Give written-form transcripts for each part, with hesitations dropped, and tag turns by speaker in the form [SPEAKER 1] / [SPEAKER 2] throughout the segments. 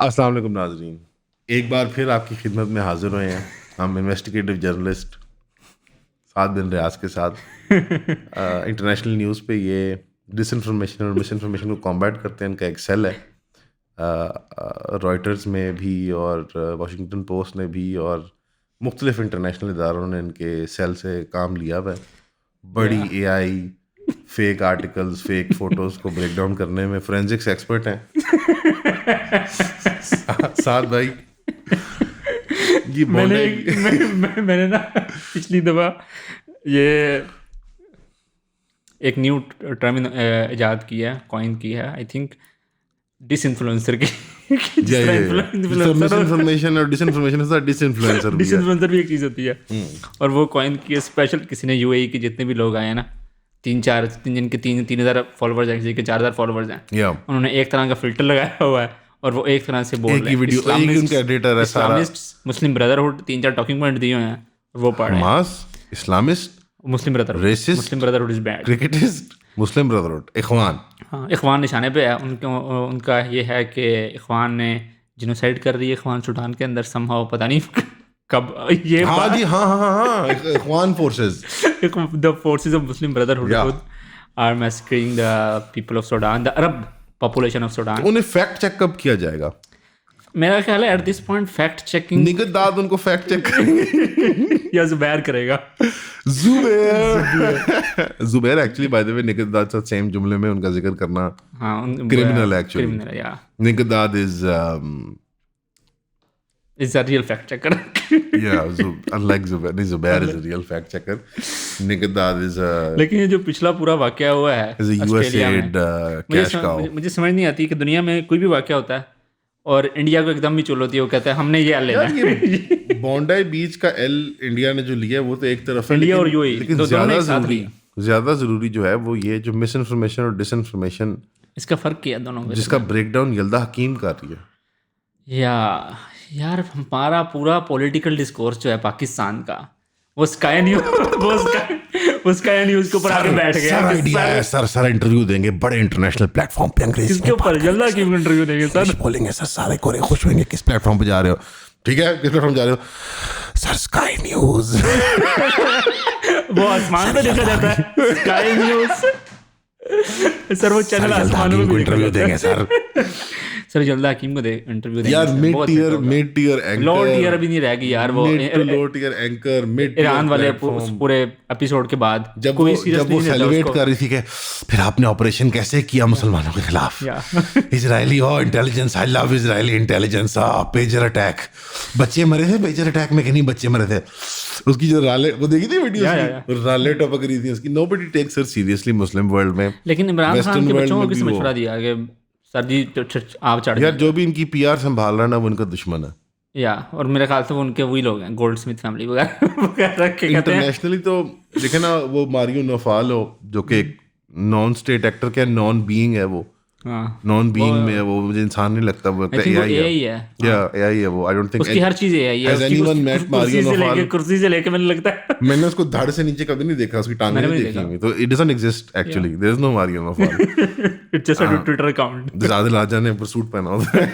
[SPEAKER 1] अस्सलाम वालेकुम नाज़रीन, एक बार फिर आपकी खिदमत में हाजिर हुए हैं हम इन्वेस्टिगेटिव जर्नलिस्ट साद बिन रियाज के साथ। इंटरनेशनल न्यूज़ पे ये डिसइंफॉर्मेशन और मिसइंफॉर्मेशन को कॉम्बैट करते हैं, इनका एक सेल है रॉयटर्स में भी और वाशिंगटन पोस्ट ने भी और मुख्तलिफ इंटरनेशनल इदारों ने इनके सेल से काम लिया हुआ है। बड़ी
[SPEAKER 2] Yeah.
[SPEAKER 1] AI fake articles fake photos को ब्रेक डाउन करने में फोरेंसिक्स एक्सपर्ट हैं। साथ भाई ये
[SPEAKER 2] मैंने
[SPEAKER 1] बोलने
[SPEAKER 2] मैंने ना पिछली दफ़ा ये एक न्यू टर्म इजाद किया है, कॉइन किया है, आई थिंक डिसइन्फ्लुएंसर की। जिस
[SPEAKER 1] या
[SPEAKER 2] तरह
[SPEAKER 1] मिसइंफॉर्मेशन और डिसइंफॉर्मेशन है, डिसइंफ्लुएंसर भी है।
[SPEAKER 2] डिसइन्फ्लुएंसर भी एक चीज़ होती है। और वो कॉइन की स्पेशल किसी ने यूएई के जितने भी लोग आए हैं ना, तीन जिनके 3,000 फॉलोवर्स हैं, किसी के 4,000 फॉलोवर्स हैं,
[SPEAKER 1] या
[SPEAKER 2] उन्होंने एक तरह का फिल्टर लगाया हुआ है और वो एक तरह से बोल
[SPEAKER 1] एक
[SPEAKER 2] रहे
[SPEAKER 1] ही
[SPEAKER 2] हैं।
[SPEAKER 1] वीडियो एक ही उनका एडिटर है सारा।
[SPEAKER 2] Islamist, Muslim Brotherhood, 3-4 talking point दिए हुए हैं और वो पढ़ रहे हैं।
[SPEAKER 1] Hamas, Islamist,
[SPEAKER 2] Muslim Brotherhood,
[SPEAKER 1] racist,
[SPEAKER 2] Muslim Brotherhood is bad.
[SPEAKER 1] क्रिकेटिस्ट, मुस्लिम ब्रदरहुड, इखवान।
[SPEAKER 2] हाँ, इखवान निशाने पे है उनका ये है कि इखवान ने जिनोसाइड कर रही है इखवान सूडान के अंदर समहाउ, पता नहीं कब ये
[SPEAKER 1] हाँ जी, हाँ Ikhwan forces,
[SPEAKER 2] the forces of Muslim brotherhood
[SPEAKER 1] Yeah.
[SPEAKER 2] Are massacring the people of Sudan, the Arab population of Sudan.
[SPEAKER 1] उन्हें फैक्ट चेक कब किया जाएगा?
[SPEAKER 2] मेरा ख्याल है at this point fact checking
[SPEAKER 1] Nighat Dad उनको फैक्ट चेक करेंगे।
[SPEAKER 2] या जुबैर करेगा।
[SPEAKER 1] Zubair actually by the way Nighat Dad साथ सेम जुमले में उनका जिक्र करना
[SPEAKER 2] हाँ,
[SPEAKER 1] क्रिमिनल एक्चुअली।
[SPEAKER 2] क्रिमिनल, या
[SPEAKER 1] Nighat Dad is
[SPEAKER 2] is a real fact checker.
[SPEAKER 1] unlike Zubair, नहीं, Zubair is a real fact checker. Nigadad is a
[SPEAKER 2] लेकिन ये जो पिछला पूरा वाकया हुआ है ऑस्ट्रेलिया में,
[SPEAKER 1] cash cow.
[SPEAKER 2] मुझे समझ नहीं आती कि दुनिया में कोई भी वाकया होता है और इंडिया को एकदम भी चुल होती है, वो कहता है हमने ये लेना
[SPEAKER 1] यार
[SPEAKER 2] है।
[SPEAKER 1] ये बॉन्डाई बीच का एल इंडिया ने जो लिया है वो तो एक तरफ है,
[SPEAKER 2] इंडिया
[SPEAKER 1] लेकिन-
[SPEAKER 2] और UAE
[SPEAKER 1] लेकिन
[SPEAKER 2] दोनों ने एक साथ लिया।
[SPEAKER 1] ज्यादा जरूरी जो है वो ये जो मिस इन्फॉर्मेशन और डिस इन्फॉर्मेशन
[SPEAKER 2] इसका फर्क किया दोनों में।
[SPEAKER 1] जिसका ब्रेकडाउन यल्दा हकीम कर रही है।
[SPEAKER 2] यार हमारा पूरा पॉलिटिकल डिस्कोर्स जो है पाकिस्तान का, वो स्काई न्यूज के ऊपर आके बैठ गया।
[SPEAKER 1] आइडिया है सर, सारा इंटरव्यू देंगे बड़े इंटरनेशनल प्लेटफॉर्म पे, अंग्रेजी
[SPEAKER 2] किसके ऊपर? जल्दा की इंटरव्यू देंगे सर,
[SPEAKER 1] बोलेंगे सर, सारे कोरे खुश होंगे किस प्लेटफॉर्म पे जा रहे हो। ठीक है, किस प्लेटफॉर्म जा रहे हो सर? Sky news.
[SPEAKER 2] वो आसमान पे देखा जाता है स्काई न्यूज। सर वो चैनल आसमान में भी
[SPEAKER 1] इंटरव्यू देंगे सर।
[SPEAKER 2] सर जल्दा हकीम को इंटरव्यू देंगे।
[SPEAKER 1] यार मिड टियर एंकर,
[SPEAKER 2] लो टियर अभी नहीं रहेगी यार। वो
[SPEAKER 1] लो टियर एंकर मिड
[SPEAKER 2] ईरान वाले पूरे एपिसोड के बाद
[SPEAKER 1] जब वो सेलिब्रेट कर रही थी कि फिर आपने ऑपरेशन कैसे किया मुसलमानों के खिलाफ, इजरायली हो intelligence, I love Israeli intelligence, pager attack, बच्चे मरे थे पेजर अटैक में कि नहीं बच्चे मरे थे। उसकी जो राले वो देखी थी वीडियो, राले टपक रही थी उसकी। नोबडी टेक्स हर सीरियसली मुस्लिम वर्ल्ड में।
[SPEAKER 2] लेकिन इमरान खान के बच्चों को किस मशवरा दिया कि सर जी आप चढ़
[SPEAKER 1] यार जो भी इनकी PR संभाल रहा है ना वो इनका दुश्मन है।
[SPEAKER 2] या और मेरे ख्याल से वो उनके वही लोग हैं, गोल्ड स्मिथ फैमिली वगैरह के।
[SPEAKER 1] इंटरनेशनली तो देखे ना, वो मारियो नोफाल हो जो कि एक नॉन स्टेट एक्टर क्या नॉन बीइंग है, वो नॉन बीइंग में है वो, मुझे इंसान नहीं लगता, वो
[SPEAKER 2] AI है।
[SPEAKER 1] या AI है वो। आई डोंट थिंक
[SPEAKER 2] उसकी हर चीज AI है।
[SPEAKER 1] Has anyone met Mario Nofal?
[SPEAKER 2] कुर्सी से लेके मैंने लगता है
[SPEAKER 1] मैंने उसको धड़ से नीचे कभी नहीं देखा, उसकी टांगें नहीं देखी हुई, तो it doesn't exist actually. There is no Mario Nawfal.
[SPEAKER 2] It's just a Twitter account.
[SPEAKER 1] Adil Raja ने ऊपर सूट पहना होता है।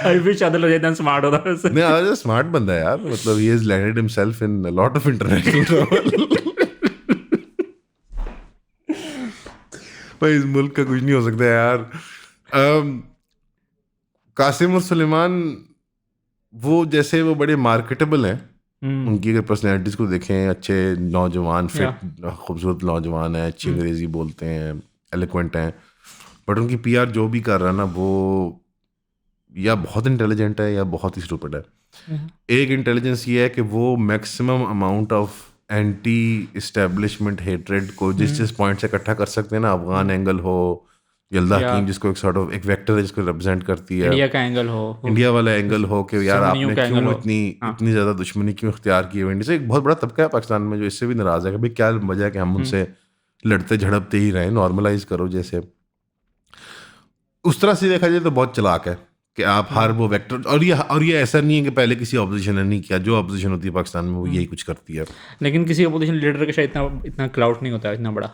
[SPEAKER 2] आई विश आदिल राजा इतना स्मार्ट होता वैसे।
[SPEAKER 1] नहीं, आदिल स्मार्ट बंदा है यार, मतलब he has landed himself in a lot of international travel. भाई इस मुल्क का कुछ नहीं हो सकता यार। कासिम और सुलेमान वो जैसे वो बड़े मार्केटेबल हैं, उनकी अगर पर्सनैलिटीज़ को देखें, अच्छे नौजवान, फिट खूबसूरत नौजवान हैं, अच्छी अंग्रेजी बोलते हैं, एलिक्वेंट हैं, बट उनकी PR जो भी कर रहा है ना वो या बहुत इंटेलिजेंट है या बहुत ही स्टूपिड है। एक इंटेलिजेंस ये है कि वो maximum amount of anti establishment hatred को जिस पॉइंट से इकट्ठा कर सकते हैं ना, अफगान एंगल हो, यल्दा हकीम जिसको एक सॉर्ट ऑफ एक वेक्टर है जिसको रिप्रेजेंट करती है,
[SPEAKER 2] इंडिया का एंगल हो,
[SPEAKER 1] इंडिया वाला एंगल हो कि यार आपने क्यों इतनी ज़्यादा दुश्मनी क्यों इख्तियार की है इंडिया से। एक बहुत बड़ा तबका है पाकिस्तान में जो इससे भी नाराज़ है कि भाई क्या वजह है कि हम उनसे लड़ते झड़पते ही रहें, नॉर्मलाइज करो। जैसे उस तरह से देखा जाए तो बहुत चलाक है कि आप हर वो वेक्टर, और ये ऐसा नहीं है कि पहले किसी ऑपोजिशन ने नहीं किया, जो ऑपोजिशन होती है पाकिस्तान में वो यही कुछ करती है।
[SPEAKER 2] लेकिन किसी ऑपोजिशन लीडर का शायद इतना क्लाउड नहीं होता है इतना बड़ा।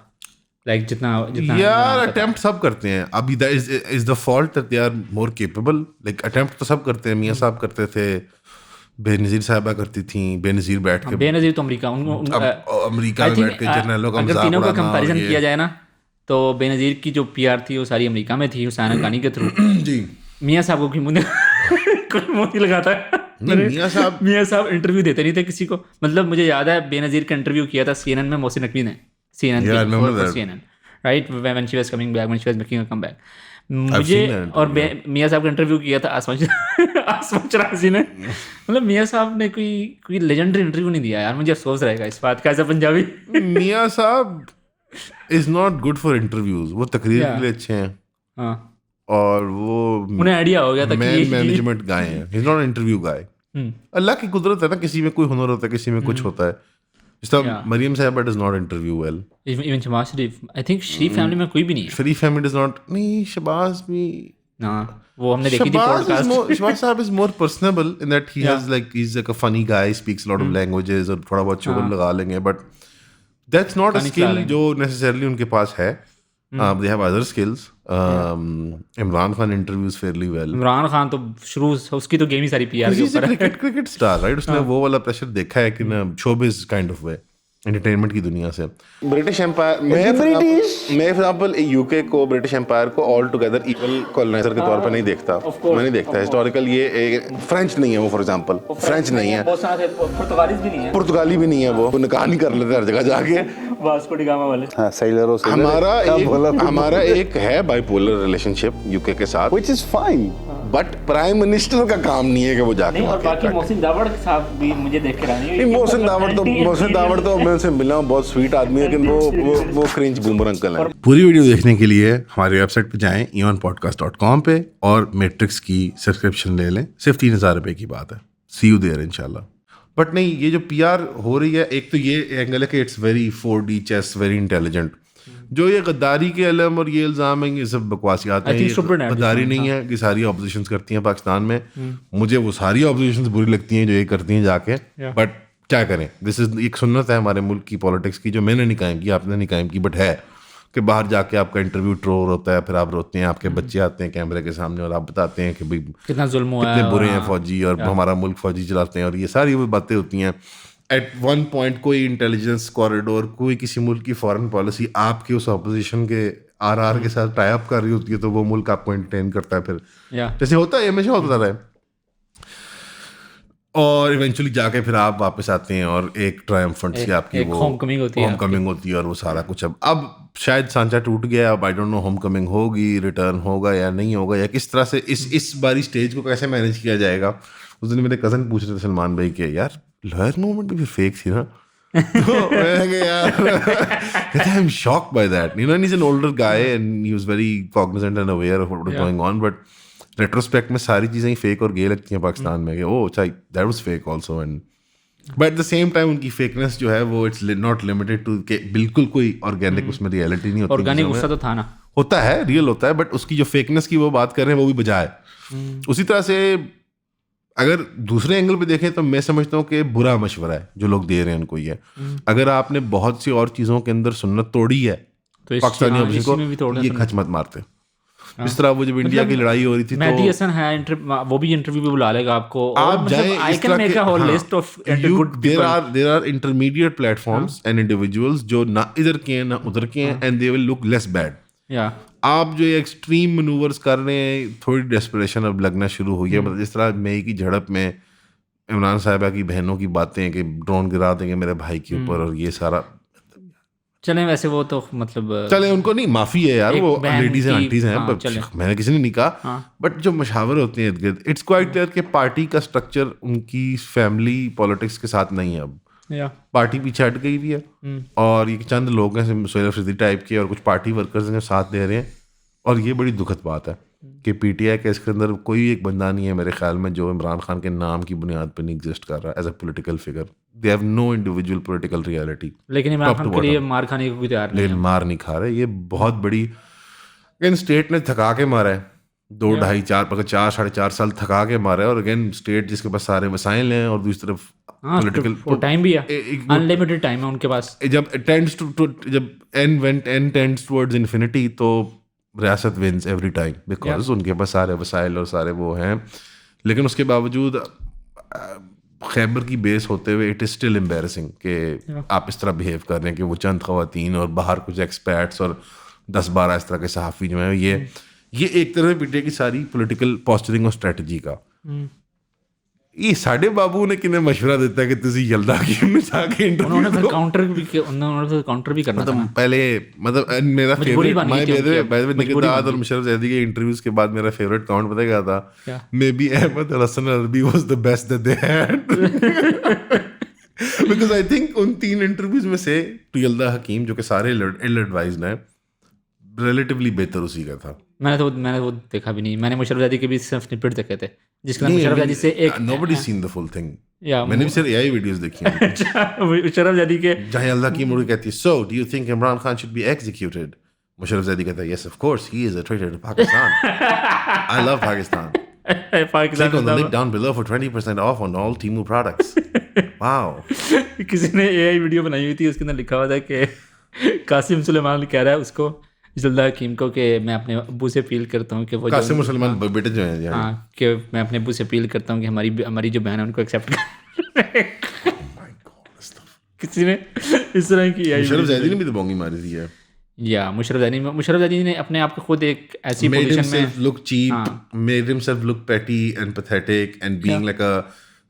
[SPEAKER 2] लाइक जितना
[SPEAKER 1] यार अटेम्प्ट सब करते हैं अभी is the fault that they are more capable like attempt तो सब करते हैं मियां साहब करते थे बेनज़ीर साहबा करती थी बेनज़ीर बैठ के
[SPEAKER 2] बेनज़ीर तो अमेरिका
[SPEAKER 1] अमेरिका में बैठ के जनरलों का
[SPEAKER 2] अगर तीनों का कंपैरिजन किया जाए ना तो बेनज़ीर की जो पीआर थी वो सारी अमेरिका में थी हुसैन हक्कानी के थ्रू
[SPEAKER 1] जी
[SPEAKER 2] मियां साहब को मुंह नहीं लगाता
[SPEAKER 1] मियां
[SPEAKER 2] साहब इंटरव्यू देते नहीं थे किसी को मतलब मुझे याद है बेनज़ीर का इंटरव्यू किया था CNN में मोहसिन नकवी ने CNN right when she was coming back when she was making a comeback मुझे और मियां साहब का इंटरव्यू किया था आसमान चरासी ने मतलब मियां साहब ने कोई लेजेंडरी इंटरव्यू नहीं दिया यार मुझे अफसोस रहेगा इस बात का एज अ पंजाबी
[SPEAKER 1] मियां साहब is not good for interviews वो तकरीर के लिए अच्छे हैं
[SPEAKER 2] हाँ
[SPEAKER 1] और वो
[SPEAKER 2] उन्हें आइडिया हो गया था कि
[SPEAKER 1] मैनेजमेंट गाय हैं ही इज नॉट इंटरव्यू गाय अल्लाह की कुदरत है ना किसी में कोई हुनर होता है किसी में कुछ होता है Maryam Sahiba does not interview well
[SPEAKER 2] even Shahbaz Sharif I think Sharif family में कोई भी नहीं है
[SPEAKER 1] शरीफ फैमिली डज नॉट नहीं शहबाज भी
[SPEAKER 2] ना वो हमने देखी थी पॉडकास्ट
[SPEAKER 1] शहबाज साहब is more personable in that he has like he is like a funny guy speaks lot of languages और थोड़ा बहुत चुगल लगा लेंगे but that's not a skill जो नेसेसरली उनके पास है they have other skills Imran Khan interviews fairly well
[SPEAKER 2] Imran Khan तो शुरू उसकी तो गेम ही सारी पीआर के ऊपर है
[SPEAKER 1] क्रिकेट स्टार राइट उसने वो वाला प्रेशर देखा है कि ना showbiz kind of way entertainment की दुनिया से ब्रिटिश एम्पायर मैं एग्जांपल यूके को ब्रिटिश एम्पायर को ऑल टुगेदर इक्वल कॉलोनाइजर के तौर पे नहीं देखता मैं नहीं देखता हिस्टोरिकल ये फ्रेंच नहीं है वो फॉर एग्जांपल फ्रेंच नहीं है पुर्तगाली भी नहीं है वो निकाह नहीं कर लेते हर जगह जाके
[SPEAKER 2] वास्को डी गामा वाले
[SPEAKER 3] हाँ सैलरों से
[SPEAKER 1] हमारा एक है बाइपोलर रिलेशनशिप यूके के साथ
[SPEAKER 3] which is fine
[SPEAKER 1] but prime minister का काम नहीं है कि वो जाके
[SPEAKER 2] और बाकी मोहसिन दावड़ साहब भी मुझे देख के रानी
[SPEAKER 1] मोहसिन दावड़ तो मैं उनसे मिला हूँ बहुत स्वीट आदमी है लेकिन वो क्रिंज बूमर अंकल है पूरी वीडियो देखने के लिए हमारी वेबसाइट पे जाएं eonpodcast.com पे और मैट्रिक्स की सब्सक्रिप्शन ले लें सिर्फ 3,000 रुपए की बात है सी यू देयर इंशाल्लाह बट नहीं ये जो पीआर हो रही है एक तो ये एंगल है कि it's very 4D chess very intelligent जो ये गद्दारी के अलम और ये इल्ज़ाम है ये सब बकवासियात हैं गद्दारी नहीं है कि सारी ऑपोजिशन करती हैं पाकिस्तान में मुझे वो सारी ऑपोजिशन बुरी लगती हैं जो ये करती हैं जाके बट क्या करें दिस इज एक सुन्नत है हमारे मुल्क की पॉलिटिक्स की जो मैंने नहीं कायम की आपने नहीं कायम की बट है कि बाहर जाके आपका इंटरव्यू ट्रोल होता है फिर आप रोते हैं आपके बच्चे आते हैं कैमरे के सामने और आप बताते हैं कि भाई
[SPEAKER 2] कितना जुल्म हुआ
[SPEAKER 1] कितने बुरे हैं फौजी और हमारा मुल्क फौजी चलाते हैं और ये सारी वो बातें होती हैं एट वन पॉइंट कोई इंटेलिजेंस कॉरिडोर कोई किसी मुल्क की फॉरेन पॉलिसी आपके उस अपोजिशन के आर के साथ टाई अप कर रही होती है तो वो मुल्क आपको एंटरटेन करता है फिर जैसे होता है हमेशा होता रहा है और इवेंचुअली जाके फिर आप वापस आते हैं और एक ट्रायम्फेंट सी आपकी वो
[SPEAKER 2] होमकमिंग
[SPEAKER 1] होती है और वो सारा कुछ अब शायद सांचा टूट गया अब आई डोंट नो होमकमिंग होगी रिटर्न होगा या नहीं होगा या किस तरह से इस बारी स्टेज को कैसे मैनेज किया जाएगा उस दिन मेरे कज़न पूछ रहे थे सलमान भाई के यार लॉयर मूवमेंट भी फिर फेक थी ना तो मैं यार I am shocked by that you know he is an older guy and he was very Cognizant and aware of what was going on but retrospect में सारी चीज़ें ही फेक और गे लगती हैं पाकिस्तान में कि ओह अच्छा that was fake also and but at the same time उनकी फेकनेस जो है वो इट्स नॉट लिमिटेड टू के बिल्कुल कोई ऑर्गेनिक उसमें रियलिटी नहीं होती
[SPEAKER 2] ऑर्गेनिक गुस्सा तो था ना
[SPEAKER 1] होता है रियल होता है बट उसकी जो फेकनेस की वो बात कर रहे हैं वो भी बजाय उसी तरह से अगर दूसरे एंगल पे देखें तो मैं समझता हूँ कि बुरा मशवरा है जो लोग दे रहे हैं उनको ये अगर आपने बहुत सी और चीज़ों के अंदर सुन्नत तोड़ी है तो पाकिस्तानी ऑपोजिशन को ये खच मत मारते इस तरह वो जब इंडिया की लड़ाई हो रही थी
[SPEAKER 2] मेहदी हसन है वो भी इंटरव्यू पे बुला लेगा आपको
[SPEAKER 1] आप जाएं I can make a whole list of good there are intermediate platforms and individuals जो ना इधर के हैं ना उधर के हैं and they will look less bad आप जो ये एक्सट्रीम मनूवर्स कर रहे हैं थोड़ी डेस्परेशन अब लगना शुरू हुई है मतलब जिस तरह मई की झड़प में इमरान साहिबा की बहनों की बातें कि ड्रोन गिरा देंगे मेरे भाई के ऊपर और ये सारा
[SPEAKER 2] चले वैसे वो तो मतलब
[SPEAKER 1] चले उनको नहीं माफ़ी है यार वो लेडीज हैं आंटीज हैं मैंने किसी ने नहीं कहा बट जो मशावर होते हैं इर्द गिर्द इट्स क्वाइट क्लियर कि पार्टी का स्ट्रक्चर उनकी फैमिली पॉलिटिक्स के साथ नहीं है अब पार्टी पीछे हट गई भी है और ये चंद लोग हैं सोहेल अफरीदी टाइप के और कुछ पार्टी वर्कर्स हैं जो साथ दे रहे हैं और ये बड़ी दुखद बात है कि पीटीआई के इसके अंदर कोई एक बंदा नहीं है मेरे ख्याल में जो इमरान खान के नाम की बुनियाद पर नहीं एग्जिस्ट कर रहा as a political figure they have no individual political reality
[SPEAKER 2] लेकिन इमरान खान के लिए मार खाने को भी तैयार नहीं
[SPEAKER 1] लेकिन मार नहीं खा रहे ये बहुत बड़ी लेकिन स्टेट ने थका के मारा है 2-2.5-4 4 साढ़े 4 साल थका के मारा है और अगेन स्टेट जिसके पास सारे वसाइल हैं और दूसरी तरफ पॉलिटिकल
[SPEAKER 2] टाइम भी है, अनलिमिटेड टाइम है उनके पास।
[SPEAKER 1] जब n tends towards infinity तो रियासत विंस एवरी टाइम, बिकॉज उनके पास सारे वसाइल और सारे वो हैं। लेकिन उसके बावजूद खैबर की बेस होते हुए इट इज़ स्टिल एम्बैरसिंग कि आप इस तरह बिहेव कर रहे हैं कि वो चंद ख़वातीन और बाहर कुछ एक्सपर्ट्स और 10-12 इस तरह के सहाफ़ी जो हैं, ये एक तरह से पीटे की सारी पॉलिटिकल पोस्चरिंग और स्ट्रेटजी का। ये साढ़े बाबू ने किन्हें मशवरा देता है कि तुझे यल्दा हकीम में जाके इंटरव्यू
[SPEAKER 2] उन्होंने फिर काउंटर भी करना था।
[SPEAKER 1] पहले मतलब मेरा फेवरेट निगहदाद और मुशर्रफ ज़ैदी के इंटरव्यूज के बाद मेरा फेवरेट काउंट पता क्या था? मे बी अहमद हसन अरबी was the best that they had, because I think उन 3 इंटरव्यूज में से टू यल्दा हकीम जो कि सारे इल एडवाइज्ड हैं, रिलेटिवली बेहतर उसी का था।
[SPEAKER 2] मैंने वो देखा भी नहीं, मैंने मुशर्रफ ज़ैदी के भी सिर्फ स्निपेट देखे थे जिसके मुशर्रफ ज़ैदी से एक
[SPEAKER 1] nobody seen the full thing. मैंने भी सिर्फ एआई वीडियोस देखी हैं।
[SPEAKER 2] मुशर्रफ ज़ैदी के
[SPEAKER 1] जहाँ यल्दा हकीम मुझे कहती है, so do you think Imran Khan should be executed? Musharraf Zaidi कहता है, yes of course he is a traitor to Pakistan, I love Pakistan, click on the link down below for 20% off on all Temu products. Wow.
[SPEAKER 2] किसी ने एआई वीडियो बनाई हुई थी, उसके अंदर लिखा हुआ था कि कासिम सुलेमान कह रहा है उसको यल्दा हकीम को कि मैं अपने अब्बू से अपील करता हूँ कि वो
[SPEAKER 1] कासिम सुलेमान बेटे जो हैं,
[SPEAKER 2] हाँ, कि मैं अपने अब्बू से अपील करता हूँ कि हमारी जो बहन है उनको एक्सेप्ट कर। किसी ने इस तरह की
[SPEAKER 1] मुशर्रफ ज़ैदी ने भी तो बोंगी मारी थी है।
[SPEAKER 2] या मुशर्रफ ज़ैदी ने अपने आप को खुद एक ऐसी पोजीशन में
[SPEAKER 1] look cheap, made himself look petty and pathetic and being like a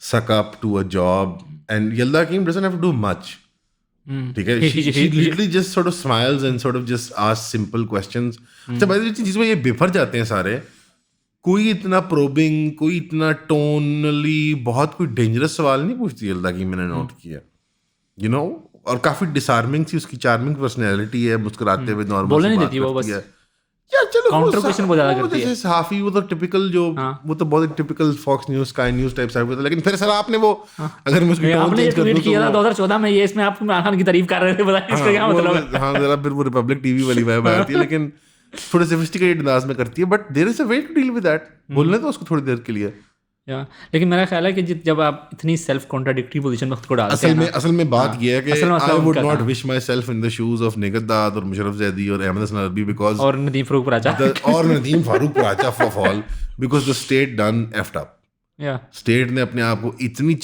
[SPEAKER 1] suck up to a job, and Yalda Hakim doesn't have to do much. ठीक है, she literally just sort of smiles and sort of just asks simple questions. अच्छा भाई जिसमें ये बिफर जाते हैं सारे, कोई इतना प्रोबिंग, कोई इतना टोनली बहुत कोई डेंजरस सवाल नहीं पूछती यल्दा हकीम, मैंने नोट किया, you know, और काफी डिसार्मिंग सी उसकी चार्मिंग पर्सनैलिटी है, मुस्कुराते हुए नॉर्मल
[SPEAKER 2] बोलने नहीं देती वो, बस
[SPEAKER 1] या चलो
[SPEAKER 2] काउंटर क्वेश्चन बहुत ज्यादा करती है।
[SPEAKER 1] सहाफी वो तो टिपिकल जो वो तो बहुत typical Fox News, Sky News type साहब होता है। लेकिन फिर सर आपने वो अगर मैं उसकी टोन चेंज कर दूं तो
[SPEAKER 2] 2014 में ये इसमें आप इमरान खान की तारीफ कर रहे थे, बताइए इसका क्या मतलब है?
[SPEAKER 1] हां जरा फिर वो रिपब्लिक टीवी वाली वाइब आती है, लेकिन थोड़े सोफिस्टिकेटेड अंदाज में करती है, but there is a way to deal with that. बोलने तो उसको थोड़ी देर के लिए।
[SPEAKER 2] लेकिन मेरा ख्याल है कि जब आप इतनी सेल्फ कॉन्ट्राडिक्टरी पोजीशन में खुद को डालते हैं,
[SPEAKER 1] असल में बात ये है कि I would not wish myself in the shoes of Nighat Dad और मुशर्रफ ज़ैदी और अहमद हसन अरबी बिकॉज
[SPEAKER 2] और Nadeem Farooq
[SPEAKER 1] Paracha fall because the state done effed up. State ने अपने आप को इतनी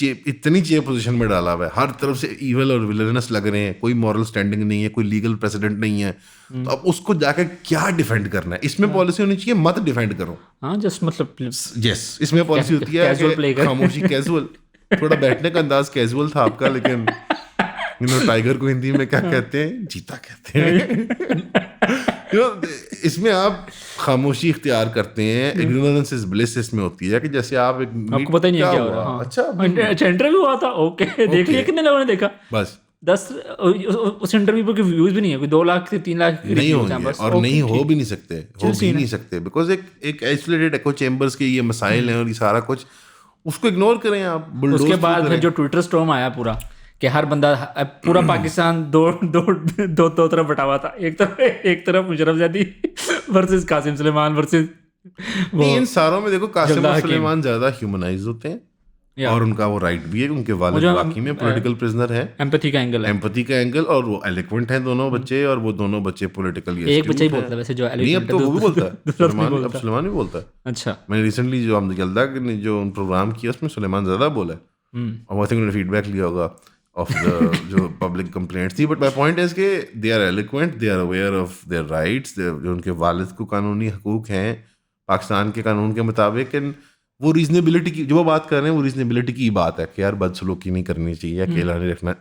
[SPEAKER 1] चेप पोजीशन में डाला हुआ है, हर तरफ से इविल और विलनस लग रहे हैं, कोई मॉरल स्टैंडिंग नहीं है, कोई लीगल प्रेसिडेंट नहीं है, तो अब उसको जाकर क्या डिफेंड करना है? इसमें पॉलिसी होनी चाहिए मत डिफेंड करो।
[SPEAKER 2] हाँ जस्ट मतलब
[SPEAKER 1] यस, इसमें पॉलिसी होती है खामोशी, कैजुअल, थोड़ा बैठने का अंदाज कैजुअल था आपका, लेकिन टाइगर को हिंदी में क्या कहते हैं? चीता कहते हैं। इसमें आप खामोशी इख्तियार करते हैं, इग्नोरेंस इज ब्लिस इसमें होती है कि जैसे आप
[SPEAKER 2] आपको पता ही नहीं क्या हो रहा। अच्छा इंटरव्यू हुआ था, ओके देख लिया, कितने लोगों ने देखा? बस 10 उस इंटरव्यू पे व्यूज भी नहीं है, कोई 2 लाख से 3 लाख
[SPEAKER 1] नहीं होंगे, और नहीं हो भी नहीं सकते बिकॉज एक आइसोलेटेड एको चेंबर्स के ये मसाइल हैं और ये सारा कुछ, उसको इग्नोर करें आप।
[SPEAKER 2] उसके बाद जो ट्विटर स्टॉर्म आया पूरा कि हर बंदा, पूरा पाकिस्तान दो तरफ बटा हुआ था, एक तरफ मुशर्रफ ज़ैदी वर्सेस कासिम सुलेमान वर्सेस
[SPEAKER 1] इन सारों में देखो कासिम सुलेमान ज्यादा ह्यूमनाइज होते हैं और उनका वो राइट भी है, उनके वालिद वाकई में पॉलिटिकल प्रिजनर है, एम्पैथी का एंगल, और वो एलिक्वेंट हैं दोनों बच्चे, और वो दोनों बच्चे पॉलिटिकल
[SPEAKER 2] एक बच्चा ही बोलता है वैसे, जो
[SPEAKER 1] नहीं अब तो वो भी बोलता है, सुलेमान भी बोलता है।
[SPEAKER 2] अच्छा,
[SPEAKER 1] मैंने रिसेंटली जो हम यल्दा ने जो प्रोग्राम किया उसमें सुलेमान ज्यादा बोला है, और आई थिंक उन्होंने फीडबैक लिया होगा of the जो public complaints थी, but my point is कि they are eloquent, they are aware of their rights, जो उनके वालिद को कानूनी हकूक हैं पाकिस्तान के कानून के मुताबिक, वो रीजनेबिलिटी की जो वो बात कर रहे हैं, वो रीजनेबिलिटी की बात है कि यार बदसलूकी नहीं करनी चाहिए, अकेला नहीं रखना।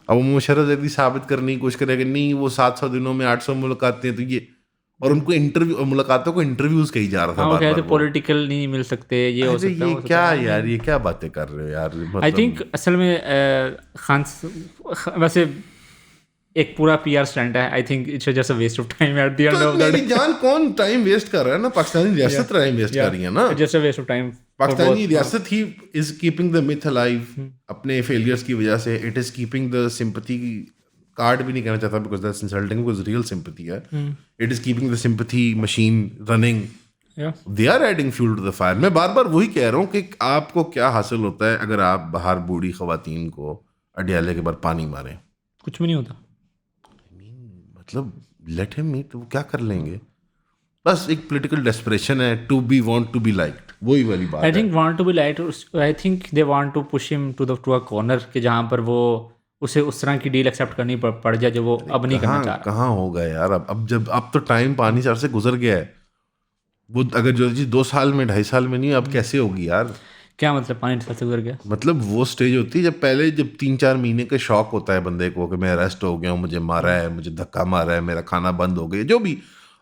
[SPEAKER 1] अब वो मुशर्रफ ज़ैदी साबित करने की कोशिश करेगा, नहीं वो 700 दिनों में 800 मुलाकातें, तो ये, और उनको इंटरव्यू, मुलाकातों को इंटरव्यूज कही जा रहा था,
[SPEAKER 2] कहते पॉलिटिकल नहीं मिल सकते, ये हो सकता है,
[SPEAKER 1] क्या यार ये क्या बातें कर रहे हो यार।
[SPEAKER 2] आई थिंक असल में खान वैसे एक पूरा पीआर स्टंट है, I think it's just a waste of time at the end of that.
[SPEAKER 1] जान कौन टाइम वेस्ट कर रहा है ना, पाकिस्तानी रियासत टाइम वेस्ट कर रही है ना,
[SPEAKER 2] just a waste of time.
[SPEAKER 1] Pakistani रियासत ही is keeping the myth alive अपने फेलियर्स की वजह से, it is keeping the sympathy card भी नहीं कहना चाहता because that's insulting, because real sympathy है, it is keeping the sympathy machine running they are adding fuel to the fire. मैं बार बार वही कह रहा हूँ कि आपको क्या हासिल होता है अगर आप बाहर बूढ़ी खवातीन को अडियाले के बाद पानी मारें?
[SPEAKER 2] कुछ भी नहीं होता।
[SPEAKER 1] मतलब लेट हिम मीट, वो क्या कर लेंगे? बस एक पॉलिटिकल डेस्परेशन है to be want to be liked, वही वाली बात है।
[SPEAKER 2] I think want to be liked, I think they want to push him to a corner कि जहाँ पर वो उसे उस तरह की डील एक्सेप्ट करनी पड़ जाए जो वो अब नहीं करना चाह रहा।
[SPEAKER 1] कहाँ होगा यार? अब तो टाइम पानी से गुजर गया है। वो अगर जो चीज़ 2 साल में 2.5 साल में नहीं, अब कैसे होगी यार?
[SPEAKER 2] क्या मतलब पानी से गुजर गया?
[SPEAKER 1] मतलब वो स्टेज होती है जब पहले 3-4 महीने का शौक होता है बंदे को कि मैं अरेस्ट हो गया हूँ, मुझे मारा है, मुझे धक्का मारा है, मेरा खाना बंद हो गया, जो भी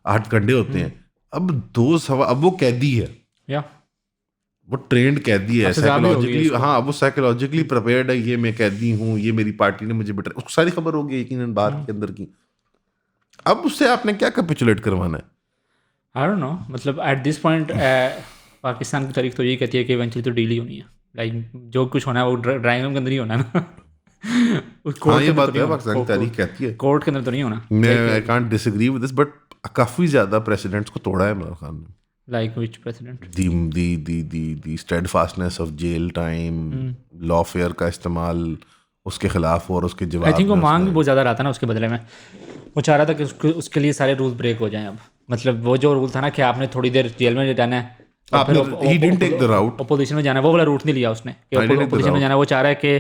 [SPEAKER 1] 8 घंटे होते हैं। अब 2 अब वो कैदी है,
[SPEAKER 2] या
[SPEAKER 1] वो ट्रेंड कैदी है साइकोलॉजिकली। हाँ, वो साइकोलॉजिकली प्रिपेयर्ड है, ये मैं कैदी हूँ, ये मेरी पार्टी ने मुझे बिठा, उसको सारी खबर हो गई यकीनन बाहर के अंदर की। अब उससे आपने क्या कैपिचुलेट करवाना है?
[SPEAKER 2] आई डोंट नो, मतलब एट दिस पॉइंट पाकिस्तान की तारीख तो यही कहती है कि इवेंचुअली तो डील ही होनी है। लाइक जो कुछ होना है वो ड्राइंग रूम के अंदर ही होना है ना।
[SPEAKER 1] हाँ, ये बात है, पाकिस्तान की तारीख कहती है,
[SPEAKER 2] कोर्ट के अंदर तो नहीं होना।
[SPEAKER 1] मैं I can't disagree with this, but काफी ज्यादा प्रेसिडेंट्स को तोड़ा है इमरान खान ने।
[SPEAKER 2] Like which president?
[SPEAKER 1] the steadfastness of jail time, lawfare का इस्तेमाल उसके खिलाफ और उसके जवाब।
[SPEAKER 2] I think वो मांग भी बहुत ज़्यादा रहा था ना उसके बदले में। वो चाह रहा था कि उसके लिए सारे रूल ब्रेक हो जाएं अब। मतलब वो जो रूल था ना कि आपने थोड़ी देर जेल में जाना है,
[SPEAKER 1] he didn't take the route,
[SPEAKER 2] opposition में जाना है, वो वाला रूट नहीं लिया उसने कि अपोजिशन में जाना है। वो चाह रहा है कि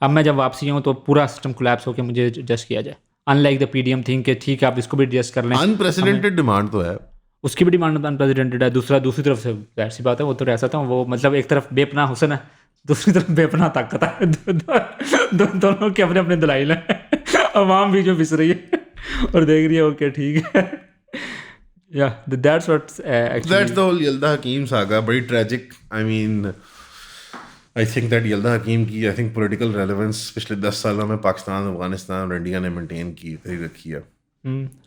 [SPEAKER 2] अब मैं जब वापसी हूँ तो पूरा सिस्टम कोलैप्स होकर मुझे जस्ट किया जाए, अनलाइक द PDM थिंग कि ठीक है आप इसको भी एडजस्ट कर लें।
[SPEAKER 1] अनप्रेसिडेंटेड डिमांड तो है, उसकी
[SPEAKER 2] भी डिमांड अनप्रेसिडेंटेड है। दूसरी तरफ से ऐसी बात है, वो तो ऐसा था वो, मतलब एक तरफ बेपनाह हुस्न है, दूसरी तरफ बेपनाह ताकत है। दोनों के अपने अपने दलाइल हैं। अवाम भी जो पिस रही है और देख रही है ओके ठीक है। Yeah that's the
[SPEAKER 1] whole Yalda Hakim saga, बड़ी tragic. I mean I think that Yalda Hakim की आई थिंक पॉलिटिकल रेलेवेंस पिछले 10 सालों में पाकिस्तान, अफगानिस्तान और इंडिया ने मेंटेन की रखी है।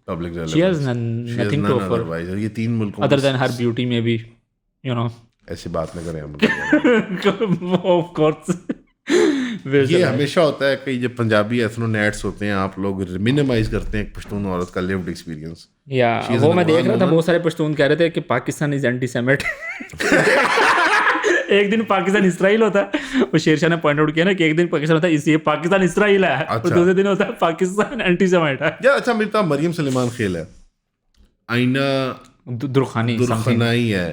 [SPEAKER 1] Public relevance.
[SPEAKER 2] She has nothing to offer.
[SPEAKER 1] ये 3 मुल्कों
[SPEAKER 2] other than her beauty maybe, you know.
[SPEAKER 1] ऐसी बात न करें हम।
[SPEAKER 2] Of course.
[SPEAKER 1] ये हमेशा होता है कि जब पंजाबी एथनोनेट्स होते हैं आप लोग मिनिमाइज करते हैं पश्तून औरत का लिव्ड एक्सपीरियंस।
[SPEAKER 2] या वो मैं देख रहा था, बहुत सारे पश्तून कह रहे थे कि पाकिस्तान इज एंटी सेमिट। एक दिन पाकिस्तान इसराइल होता है, वो शेरशाह ने पॉइंट आउट किया ना कि एक दिन पाकिस्तान होता है इसलिए पाकिस्तान इसराइल है, और दूसरे दिन होता है पाकिस्तान एंटी सेमिट है।
[SPEAKER 1] यार अच्छा, मेरे पास मरियम सलीमान खेल है, आईना दुरखानी है,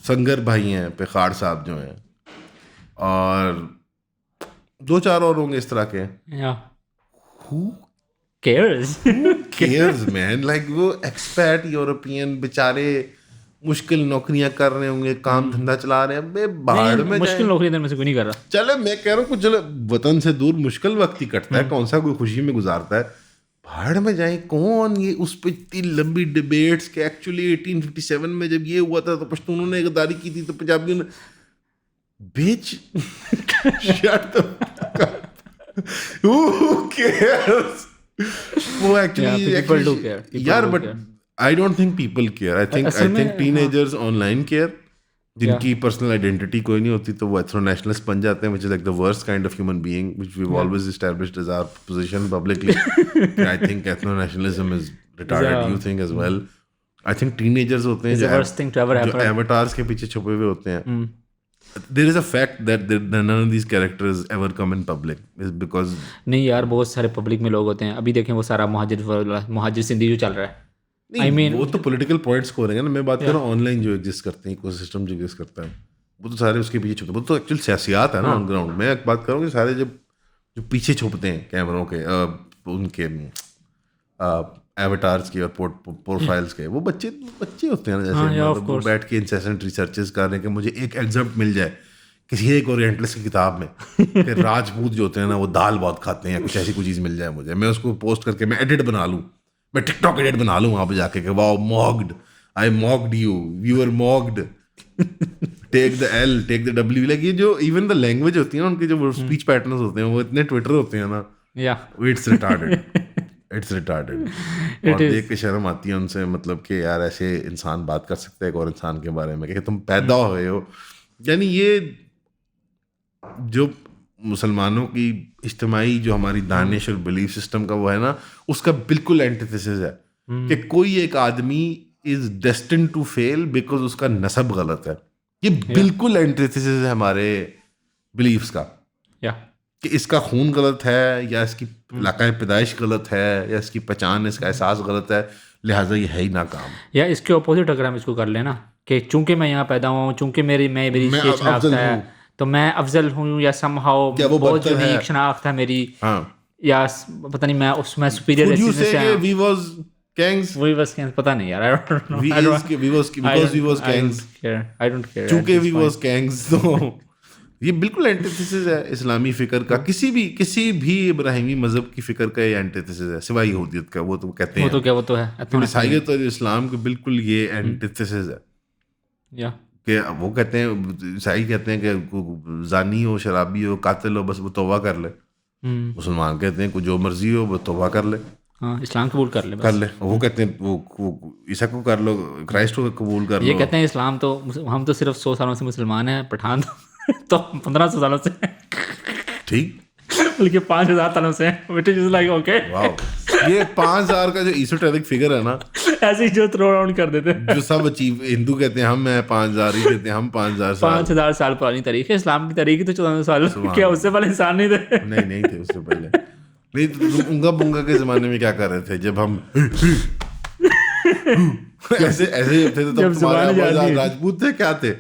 [SPEAKER 1] संगर भाई हैं, पेखाड़ साहब जो हैं, और 2-4 और होंगे इस तरह के। Who cares man? Like वो एक्सपैट यूरोपियन बेचारे मुश्किल नौकरियां कर रहे होंगे, काम धंधा चला रहे हैं, बाहर में
[SPEAKER 2] मुश्किल नौकरी में से कोई नहीं कर रहा।
[SPEAKER 1] चले मैं कह रहा हूँ कुछ वतन से दूर मुश्किल वक्त ही कटता है, कौन सा कोई खुशी में गुजारता है, बाहर में जाए कौन। ये उस पर इतनी लंबी डिबेट्स के एक्चुअली 1857 में जब ये हुआ था तो पश्तूनों ने गद्दारी की थी, तो पंजाबियों ने bitch shut the fuck up. Who cares? वो actually
[SPEAKER 2] people do care.
[SPEAKER 1] यार but I don't think people care. I think teenagers online care, जिनकी पर्सनल आइडेंटिटी कोई नहीं होती, तो वो एथनो-नेशनलिस्ट बन जाते हैं, which is like the worst kind of human being, which we've always established as our position publicly. I think ethno-nationalism is retarded. You think as well? I think teenagers होते हैं जो avatars के पीछे छुपे हुए होते हैं. There is a fact that none of these characters ever come in public is because
[SPEAKER 2] नहीं यार, बहुत सारे पब्लिक में लोग होते हैं। अभी देखें वो सारा मुहाजिर सिंधी जो चल रहा है,
[SPEAKER 1] I mean, वो तो पॉलिटिकल पॉइंट्स को रहेंगे ना। मैं बात कर रहा हूँ ऑनलाइन जो एग्जिस्ट करते हैं, इकोसिस्टम जो एग्जिस्ट करता है, वो तो सारे उसके पीछे छुपते हैं। वो तो एक्चुअल सियासत है ना ऑन ग्राउंड। मैं एक बात करूँ कि सारे जब जो पीछे छुपते हैं कैमरों के, उनके एवटार्स के और प्रोफाइल्स के, वो बच्चे होते हैं ना, जैसे वो बैठ के इंसेसेंट रिसर्चेस कर रहे हैं कि मुझे एक एग्जाम्पल मिल जाए किसी एक ओरिएंटलिस्ट की किताब में कि राजपूत जो होते हैं ना वो दाल बहुत खाते हैं, या कुछ ऐसी कोई चीज़ मिल जाए मुझे, मैं उसको पोस्ट करके मैं एडिट बना लूँ, मैं टिकटॉक एडिट बना लूँ वहाँ पे जाके कि wow mocked, I mocked you are mocked, take the L, take the W. Like ये जो इवन द लैंग्वेज होती है ना, उनके जो स्पीच पैटर्न्स होते हैं वो इतने ट्विटर होते हैं ना, इट्स रिटार्डेड। और देख के शर्म आती है उनसे, मतलब कि यार ऐसे इंसान बात कर सकते हैं एक और इंसान के बारे में कि तुम पैदा हुए हो। यानी ये जो मुसलमानों की इज्तिमाई जो हमारी दानिश और बिलीफ सिस्टम का वो है ना, उसका बिल्कुल एंटीथेसिस है कि कोई एक आदमी is destined to fail because उसका नसब गलत है। ये बिल्कुल एंटीथेसिस है हमारे बिलीफ्स का, कि इसका खून गलत है, या इसकी इलाका पैदाइश गलत है, या इसकी पहचान, इसका एहसास गलत है, लिहाजा ये है ही ना काम।
[SPEAKER 2] या इसके ऑपोजिट अगर हम इसको कर लेना कि चूंकि मैं यहाँ पैदा हुआ हूँ, चूंकि मेरी शनाख्त है तो मैं अफजल हूँ, या समहाउ बहुत यूनिक शनाख्त है मेरी, या पता नहीं मैं उसमें सुपीरियर पता नहीं यार,
[SPEAKER 1] ये बिल्कुल एंटीथेसिस है इस्लामी फिक्र का, किसी भी इब्राहिमी मजहब की फिक्र का ये एंटीथेसिस है, सिवाय यहूदियत का, वो तो कहते हैं
[SPEAKER 2] वो तो है,
[SPEAKER 1] ईसाईयत और इस्लाम के बिल्कुल ये एंटीथेसिस है। कि वो कहते हैं, ईसाई कहते हैं कि जानी हो, शराबी हो, कातिल हो, बस वो तौबा कर ले। मुसलमान कहते हैं कि जो मर्जी हो वो तौबा कर ले,
[SPEAKER 2] इस्लाम कबूल कर ले।
[SPEAKER 1] वो कहते हैं वो ईसा को कर लो, क्राइस्ट को कबूल कर लो।
[SPEAKER 2] ये कहते हैं इस्लाम तो हम तो सिर्फ 100 सालों से मुसलमान हैं, पठान तो 1500 सालों से,
[SPEAKER 1] ठीक,
[SPEAKER 2] बल्कि 5000 सालों से, which is like okay.
[SPEAKER 1] Wow, ये 5000 का जो एसोटेरिक फिगर है ना,
[SPEAKER 2] ऐसे ही जो थ्रो अराउंड कर देते हैं,
[SPEAKER 1] जो सब अचीव, हिंदू कहते हैं हम 5000 ही कहते हैं, हम
[SPEAKER 2] 5000 साल पुरानी तारीख है। इस्लाम की तारीख तो 1400 साल, क्या उससे पहले इंसान नहीं थे?
[SPEAKER 1] नहीं थे उससे पहले। नहीं तो उंगा बुंगा के जमाने में क्या कर रहे थे, जब हम ऐसे थे तो तुम्हारे राजपूत थे, क्या थे?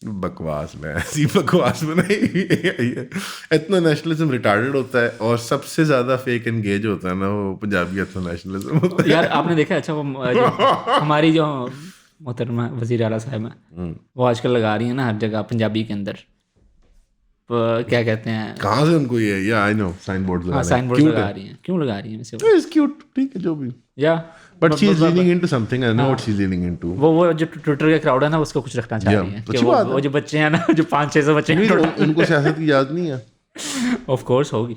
[SPEAKER 1] बकवास में, ऐसी बकवास में नहीं। एथनो नेशनलिज्म रिटार्डेड होता है, और सबसे ज्यादा फेक एंगेज होता है ना वो पंजाबी एथनो नेशनलिज्म होता है।
[SPEAKER 2] यार आपने देखा, अच्छा वो हमारी जो मोहतरमा वज़ीर आला साहब है, वो आजकल लगा रही है ना हर जगह पंजाबी के अंदर, क्या कहते हैं,
[SPEAKER 1] कहाँ से उनको ये, या आई नो, साइन बोर्ड लगा
[SPEAKER 2] रही हैं, क्यों लगा रही हैं वैसे?
[SPEAKER 1] इट्स क्यूट, ठीक है जो भी,
[SPEAKER 2] या
[SPEAKER 1] but she is leaning into something, I know what she is leaning into.
[SPEAKER 2] वो जो ट्विटर का क्राउड है ना, उसको कुछ रखना चाह रही है कि वो जो बच्चे हैं ना, जो 500-600 बच्चे हैं,
[SPEAKER 1] उनको सियासत की याद नहीं है।
[SPEAKER 2] ऑफ कोर्स होगी,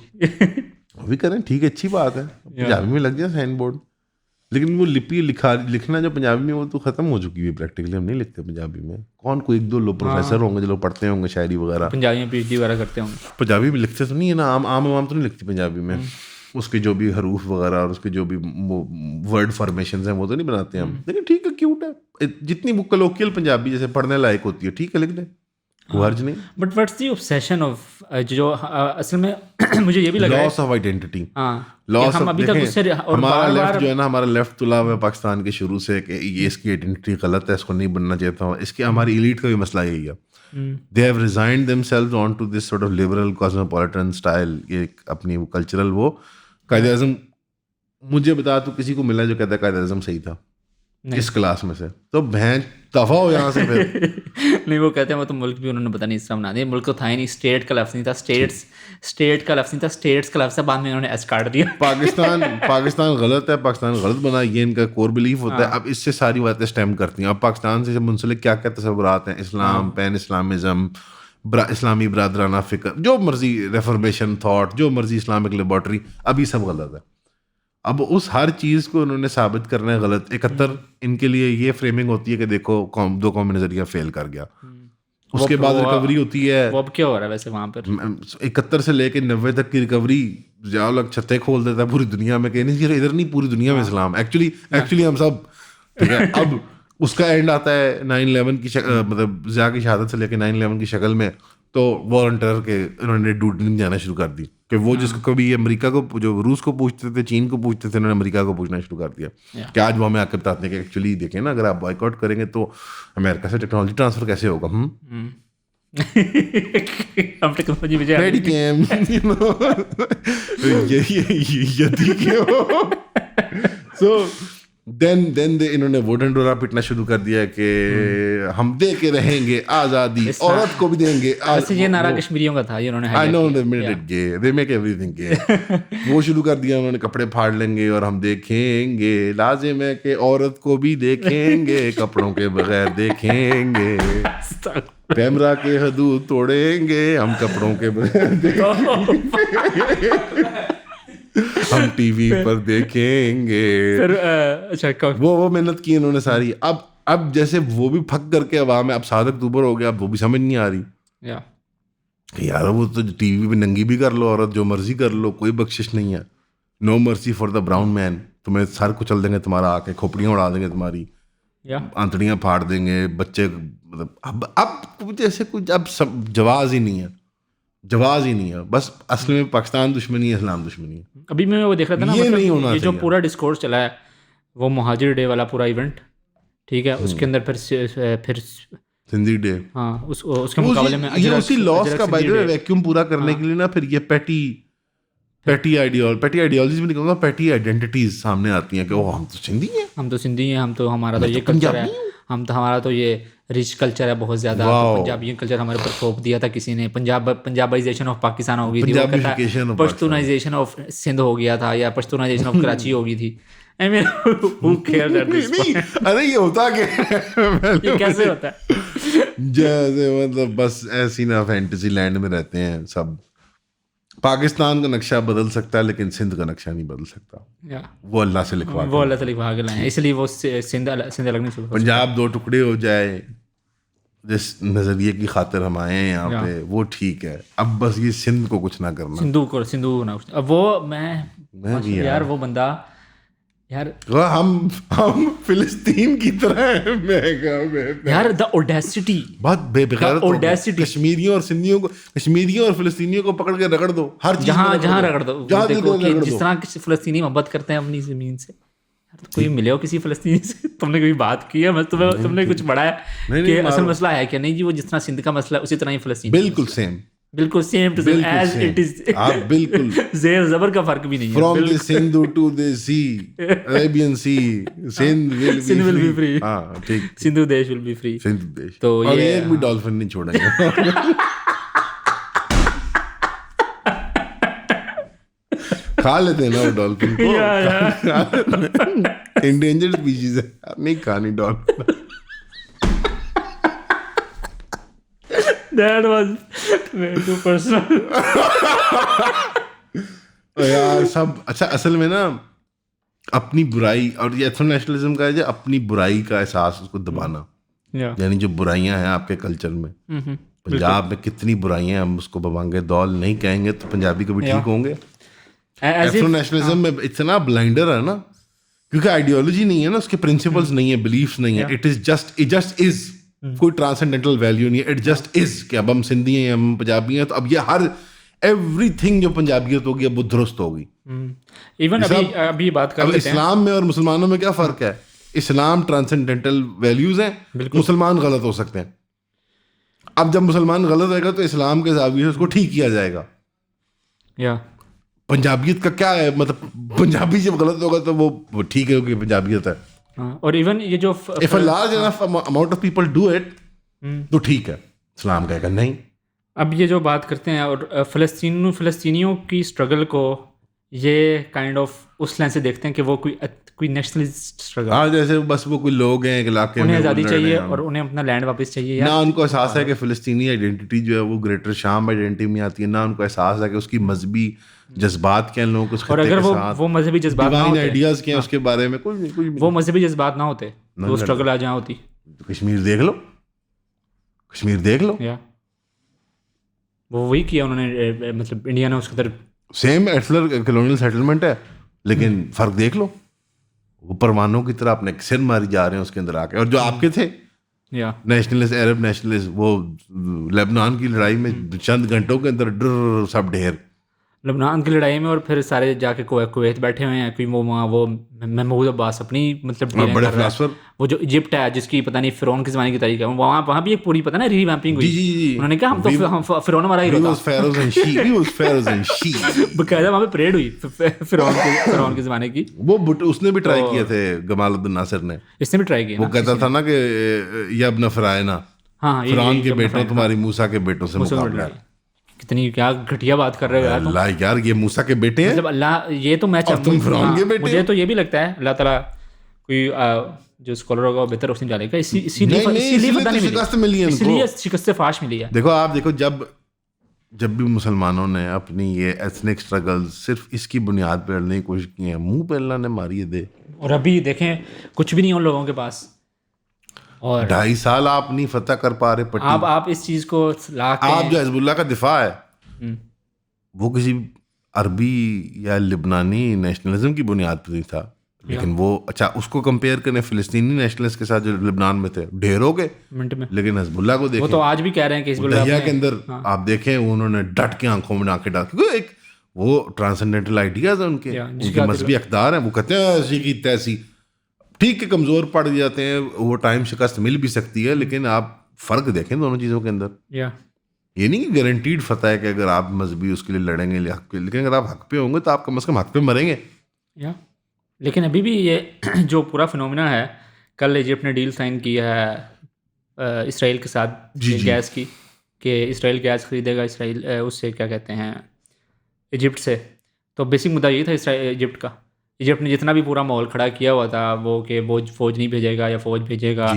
[SPEAKER 1] भी करें, ठीक है, अच्छी बात है, पंजाबी में लग जाए साइन बोर्ड। लेकिन वो लिपि लिखना जो पंजाबी में, वो तो खत्म हो चुकी है प्रैक्टिकली, हम नहीं लिखते पंजाबी में। कौन, कोई 1-2 लोग प्रोफेसर होंगे जो लोग पढ़ते होंगे शायरी वगैरह,
[SPEAKER 2] पंजाबी में PhD वगैरह करते होंगे,
[SPEAKER 1] पंजाबी में लिखते तो नहीं है ना, आम आवाम तो नहीं लिखती पंजाबी में। उसके जो भी हरूफ वगैरह और उसके जो भी वर्ड फॉर्मेशंस हैं वो तो नहीं बनाते हम, लेकिन ठीक है, क्यूट है, जितनी वो कलोकियल पंजाबी जैसे पढ़ने लायक होती है, ठीक है, लिख दे, हर्ज नहीं।
[SPEAKER 2] But what's the obsession of, जो असल में मुझे ये भी लगा,
[SPEAKER 1] लॉस ऑफ आइडेंटिटी,
[SPEAKER 2] लॉस हम अभी तक उससे, और
[SPEAKER 1] हमारा लेफ्ट जो है ना, हमारा लेफ्ट तुला हुआ है पाकिस्तान के शुरू से कि ये इसकी आइडेंटिटी गलत है, इसको नहीं बनना चाहिए था। इसके हमारी एलीट का भी मसला यही है, they have resigned themselves onto this sort of liberal cosmopolitan style, ये अपनी कल्चरल, वो कायदे आज़म, मुझे बता तू किसी को मिला जो कहता है कायदे आज़म सही था इस क्लास में से, तो बहन दफा हो यहाँ से फिर।
[SPEAKER 2] नहीं, वो कहते हैं वो तो मुल्क भी उन्होंने पता नहीं इस तरह बना दिया, मुल्क तो था ही नहीं, स्टेट का लफ्ज़ नहीं था, स्टेट का लफ्ज़ नहीं था, स्टेट्स का लफ्ज़, बाद में उन्होंने एस काट दिया।
[SPEAKER 1] पाकिस्तान गलत है, पाकिस्तान गलत बना, ये इनका कोर बिलीफ होता है। अब इससे सारी बातें स्टेम करती हैं। अब पाकिस्तान से मुंसलिक क्या क्या तस्वुरात हैं, इस्लाम, पैन इस्लामिज़म, इस्लामी बरादराना फ़िक्र, जो मर्जी रेफॉर्मेशन थॉट, जो मर्जी इस्लामिक लेबॉर्ट्री, अभी सब गलत है। अब उस हर चीज़ को उन्होंने साबित करना है गलत। 71 इनके लिए ये फ्रेमिंग होती है कि देखो 2 कौमी नज़रिया फेल कर गया, उसके बाद रिकवरी होती है।
[SPEAKER 2] वो अब क्या हो रहा है वैसे वहाँ पर?
[SPEAKER 1] 71 से लेके 90 तक की रिकवरी, जाओ लग छत्ते खोल देता है पूरी दुनिया में, कहने नहीं इधर नहीं, पूरी दुनिया में इस्लाम, एक्चुअली हम सब ठीक है। अब उसका एंड आता है 9/11 की मतलब ज़िया की शहादत से लेके 9/11 की शक्ल में, तो वॉलंटियर के उन्होंने ड्यूटी जाना शुरू कर दी कि वो जिसको कभी अमेरिका को, जो रूस को पूछते थे, चीन को पूछते थे, उन्होंने अमेरिका को पूछना शुरू कर दिया कि आज वो हमें आकर बताते हैं कि एक्चुअली देखें ना, अगर आप बॉयकॉट करेंगे तो अमेरिका से टेक्नोलॉजी ट्रांसफर कैसे होगा।
[SPEAKER 2] हम टेक्नोलॉजी में
[SPEAKER 1] रेडी कैम सो देन इन्होंने वो डंडोरा पिटना शुरू कर दिया कि हम दे के रहेंगे आज़ादी, औरत को भी देंगे।
[SPEAKER 2] वैसे ये नारा कश्मीरियों का था, ये उन्होंने
[SPEAKER 1] I know they made it gay, they make everything gay. वो शुरू कर दिया उन्होंने, कपड़े फाड़ लेंगे और हम देखेंगे, लाजिम है कि औरत को भी देखेंगे, कपड़ों के बगैर देखेंगे, कैमरा के हदूद तोड़ेंगे, हम कपड़ों के बगैर देखेंगे, हम टीवी पर देखेंगे। फिर अच्छा वो मेहनत की इन्होंने सारी। अब जैसे वो भी फक करके अवाम में, अब सादक दुबर हो गया, अब वो भी समझ नहीं आ रही यार, वो तो टीवी पे नंगी भी कर लो औरत, जो मर्जी कर लो, कोई बख्शिश नहीं है, no mercy for the brown man, तुम्हें सर कुचल देंगे तुम्हारा, आके खोपड़ियाँ उड़ा देंगे तुम्हारी, आंतड़ियाँ फाड़ देंगे, बच्चे मतलब अब जैसे कुछ अब सब जवाज ही नहीं है, जवाज ही नहीं है। बस असल में पाकिस्तान दुश्मनी है, इस्लाम दुश्मनी है।
[SPEAKER 2] अभी मैं वो देख रहा था ना,
[SPEAKER 1] ये नहीं होना
[SPEAKER 2] ये जो पूरा डिस्कोर्स चला है वो मुहाजिर डे वाला पूरा इवेंट, ठीक है, उसके अंदर फिर
[SPEAKER 1] सिंधी डे,
[SPEAKER 2] हाँ उसके मुकाबले में
[SPEAKER 1] ये उसी लॉस का बाय द वे वैक्यूम पूरा करने के लिए ना फिर ये पेटी आइडियोलॉजीज भी नहीं कहूँगा, पेटी आइडेंटिटीज सामने आती हैं कि वो हम तो सिंधी हैं,
[SPEAKER 2] हम तो हमारा तो ये कल्चर है, हमारा तो ये रिच कल्चर है बहुत ज़्यादा, तो पंजाबी कल्चर हमारे ऊपर थोप दिया था किसी ने, पंजाबाइजेशन ऑफ पाकिस्तान हो गई थी, पश्तूनाइजेशन ऑफ सिंध हो गया था, या पश्तूनाइजेशन ऑफ कराची हो गई थी। I mean, who cares at this point?
[SPEAKER 1] अरे ये होता क्या
[SPEAKER 2] ये कैसे होता है?
[SPEAKER 1] जैसे मतलब बस ऐसी ना फैंटेसी लैंड में रहते हैं सब। पाकिस्तान का नक्शा बदल सकता है लेकिन सिंध का नक्शा नहीं बदल सकता, वो अल्लाह से लिखवा
[SPEAKER 2] के लाए, इसलिए वो सिंध अलग नहीं शुरू।
[SPEAKER 1] पंजाब 2 टुकड़े हो जाए जिस नजरिए की खातिर हम आए हैं यहाँ पे, वो ठीक है। अब बस ये सिंध को कुछ ना करना,
[SPEAKER 2] सिंधु ना। अब वो मैं यार वो बंदा यार,
[SPEAKER 1] हम फिलिस्तीन की तरह हैं
[SPEAKER 2] यार, द ऑडेसिटी,
[SPEAKER 1] बहुत बेबगैरत ऑडेसिटी। कश्मीरियों और सिंधियों को, कश्मीरियों और फिलिस्तीनियों को पकड़ के रगड़ दो, हर चीज
[SPEAKER 2] जहाँ रगड़ दो। देखो कि जिस तरह फिलिस्तीनी मोहब्बत करते हैं अपनी जमीन से, तो कोई मिले हो किसी फिलिस्तीनी से, तुमने कभी बात की है, तुमने कुछ बढ़ाया कि असल मसला है क्या? नहीं जी, वो जिस तरह सिंध का मसला उसी तरह ही फिलिस्तीन, बिल्कुल same to same as it is.
[SPEAKER 1] आप बिल्कुल
[SPEAKER 2] ज़ेर ज़बर का फर्क भी नहीं है।
[SPEAKER 1] From the Sindh to the sea, Arabian sea, Sindh will be free. हां ठीक,
[SPEAKER 2] सिंधु देश विल बी फ्री,
[SPEAKER 1] सिंधु देश।
[SPEAKER 2] तो
[SPEAKER 1] और ये एक भी डॉल्फिन नहीं छोड़ेंगे। खा लेते हैं ना वो डॉल्फिन को, इंडेंजर्ड स्पीशीज है, नहीं खानी dolphin.
[SPEAKER 2] That was too personal.
[SPEAKER 1] यार सब अच्छा, असल में ना अपनी बुराई, और ये एथनो नेशनलिज्म का है जो अपनी बुराई का एहसास उसको दबाना, यानी जो बुराइयां हैं आपके कल्चर में, पंजाब में कितनी बुराइयां, हम उसको बवांगे दौल नहीं कहेंगे तो पंजाबी कभी ठीक होंगे। एथनो नेशनलिज्म में इतना ब्लाइंडर है ना, क्योंकि आइडियोलॉजी नहीं है ना, उसके प्रिंसिपल्स नहीं है, बिलीफ्स नहीं है, इट जस्ट इज, कोई ट्रांसेंडेंटल वैल्यू नहीं है, इट जस्ट इज कि अब हम सिंधी हैं, हम पंजाबी हैं, तो अब ये हर एवरीथिंग जो पंजाबियत होगी अब वो दुरुस्त होगी।
[SPEAKER 2] इवन अभी बात कर लेते हैं,
[SPEAKER 1] इस्लाम में और मुसलमानों में क्या फर्क है? इस्लाम ट्रांसेंडेंटल वैल्यूज हैं, मुसलमान गलत हो सकते हैं। अब जब मुसलमान गलत होगा तो इस्लाम के ज़ाविये से उसको ठीक किया जाएगा। पंजाबियत का क्या है, मतलब पंजाबी जब गलत होगा तो वो ठीक है कि पंजाबियत है।
[SPEAKER 2] और इवन ये जो
[SPEAKER 1] if a large enough amount of people do it तो ठीक है, इस्लाम कहेगा नहीं।
[SPEAKER 2] अब ये जो बात करते हैं और फिलिस्तीनियों की स्ट्रगल को ये काइंड ऑफ उस लाइन से देखते हैं कि वो कोई नेशनलिस्ट स्ट्रगल,
[SPEAKER 1] हाँ, जैसे बस वो कोई लोग हैं एक इलाके में,
[SPEAKER 2] उन्हें आज़ादी चाहिए और उन्हें अपना लैंड वापस चाहिए,
[SPEAKER 1] ना उनको एहसास है कि फिलिस्तीनी आइडेंटिटी जो है वो ग्रेटर शाम आइडेंटिटी में आती है, ना उनको एहसास है कि उसकी मजहबी जज्बात क्या हैं लोगों को,
[SPEAKER 2] और अगर वो मजहबी जज्बात ना होते,
[SPEAKER 1] आइडियाज क्या हैं उसके बारे में कुछ नहीं,
[SPEAKER 2] वो मजहबी जज्बात ना होते वो स्ट्रगल आज यहाँ होती।
[SPEAKER 1] कश्मीर देख लो,
[SPEAKER 2] या वो वही किया उन्होंने, मतलब इंडिया ने उसके तरफ
[SPEAKER 1] सेम एथलर कॉलोनियल सेटलमेंट है, लेकिन फर्क देख लो, वो परमाणु की तरह अपने सिर मारी जा रहे हैं उसके अंदर आके। और जो आपके थे नेशनलिस्ट, अरब नेशनलिस्ट, वो लेबनान की लड़ाई में चंद घंटों के अंदर सब ढेर,
[SPEAKER 2] लेबनान की लड़ाई में, और फिर सारे जाके कुवैत बैठे हुए हैं, कोई वो महमूद अब्बास अपनी मतलब
[SPEAKER 1] बड़े फिलासफर,
[SPEAKER 2] वो जो इजिप्ट है जिसकी पता नहीं फिरौन के ज़माने की तारीख है, वहाँ भी एक पूरी पता ना रिवैम्पिंग हुई। उन्होंने कहा हम तो फिरौन हमारा ही होता, बकायदा वहाँ पे परेड हुई फिरौन के ज़माने की।
[SPEAKER 1] वो उसने भी ट्राई किए थे, गमाल अब्दुल नासिर ने,
[SPEAKER 2] इसने भी ट्राई किया, वो
[SPEAKER 1] कहता था ना कि ये अपना फिरायना, फिरौन के बेटों तुम्हारी मूसा के बेटों से मुकाबला है।
[SPEAKER 2] कितनी क्या घटिया बात कर रहे हो यार,
[SPEAKER 1] अल्लाह यार, ये मूसा के बेटे हैं,
[SPEAKER 2] मतलब अल्लाह, ये तो मैं
[SPEAKER 1] तुम फिरौन के बेटे।
[SPEAKER 2] मुझे तो ये भी लगता है अल्लाह ताला कोई जो स्कॉलर होगा वो बेहतर रोशनी डालेगा, इसीलिए शिकस्त फाश मिली है।
[SPEAKER 1] देखो जब भी मुसलमानों ने अपनी ये एथनिक स्ट्रगल सिर्फ इसकी बुनियाद पर लड़ने की कोशिश की है, मुंह पे अल्लाह ने मारी है दे।
[SPEAKER 2] और अभी देखें कुछ भी नहीं उन लोगों के पास, और
[SPEAKER 1] 2.5 साल आप नहीं फतह कर पा रहे पट्टी।
[SPEAKER 2] आप इस चीज को
[SPEAKER 1] आप जो हिजबुल्लाह का दिफा है वो किसी अरबी या लिबनानी नेशनलिज्म की बुनियाद पर नहीं था, लेकिन वो अच्छा उसको कंपेयर करें फिलिस्तीनी नेशनलिस्ट के साथ जो लेबनान में थे, ढेर हो गए
[SPEAKER 2] मिनट में।
[SPEAKER 1] लेकिन हिजबुल्ला को देखें,
[SPEAKER 2] वो तो आज भी कह रहे हैं कि हिजबुल्लाह
[SPEAKER 1] दहिया के अंदर आप देखें उन्होंने डट के आंखों में आंखें डाल, क्योंकि एक वो ट्रांसेंडेंटल आइडियाज हैं उनके मजहबी अख्तार हैं, वो कहते हैं ऐसी की तैसी, ठीक है कमज़ोर पड़ जाते हैं, वो टाइम शिकस्त मिल भी सकती है, लेकिन आप फ़र्क देखें दोनों चीज़ों के अंदर। ये नहीं गारंटीड फतह है कि अगर आप मजहबी उसके लिए लड़ेंगे हक पे, लेकिन अगर आप हक पे होंगे तो आप कम से कम हक पे मरेंगे।
[SPEAKER 2] लेकिन अभी भी ये जो पूरा फिनोमिना है, कल इजिप्ट ने डील साइन किया है इसराइल के साथ गैस की, कि इसराइल गैस खरीदेगा इसराइल उससे क्या कहते हैं इजिप्ट से। तो बेसिक मुद्दा ये था इजिप्ट का, इजिप्ट ने जितना भी पूरा माहौल खड़ा किया हुआ था वो कि वो फ़ौज नहीं भेजेगा या फ़ौज भेजेगा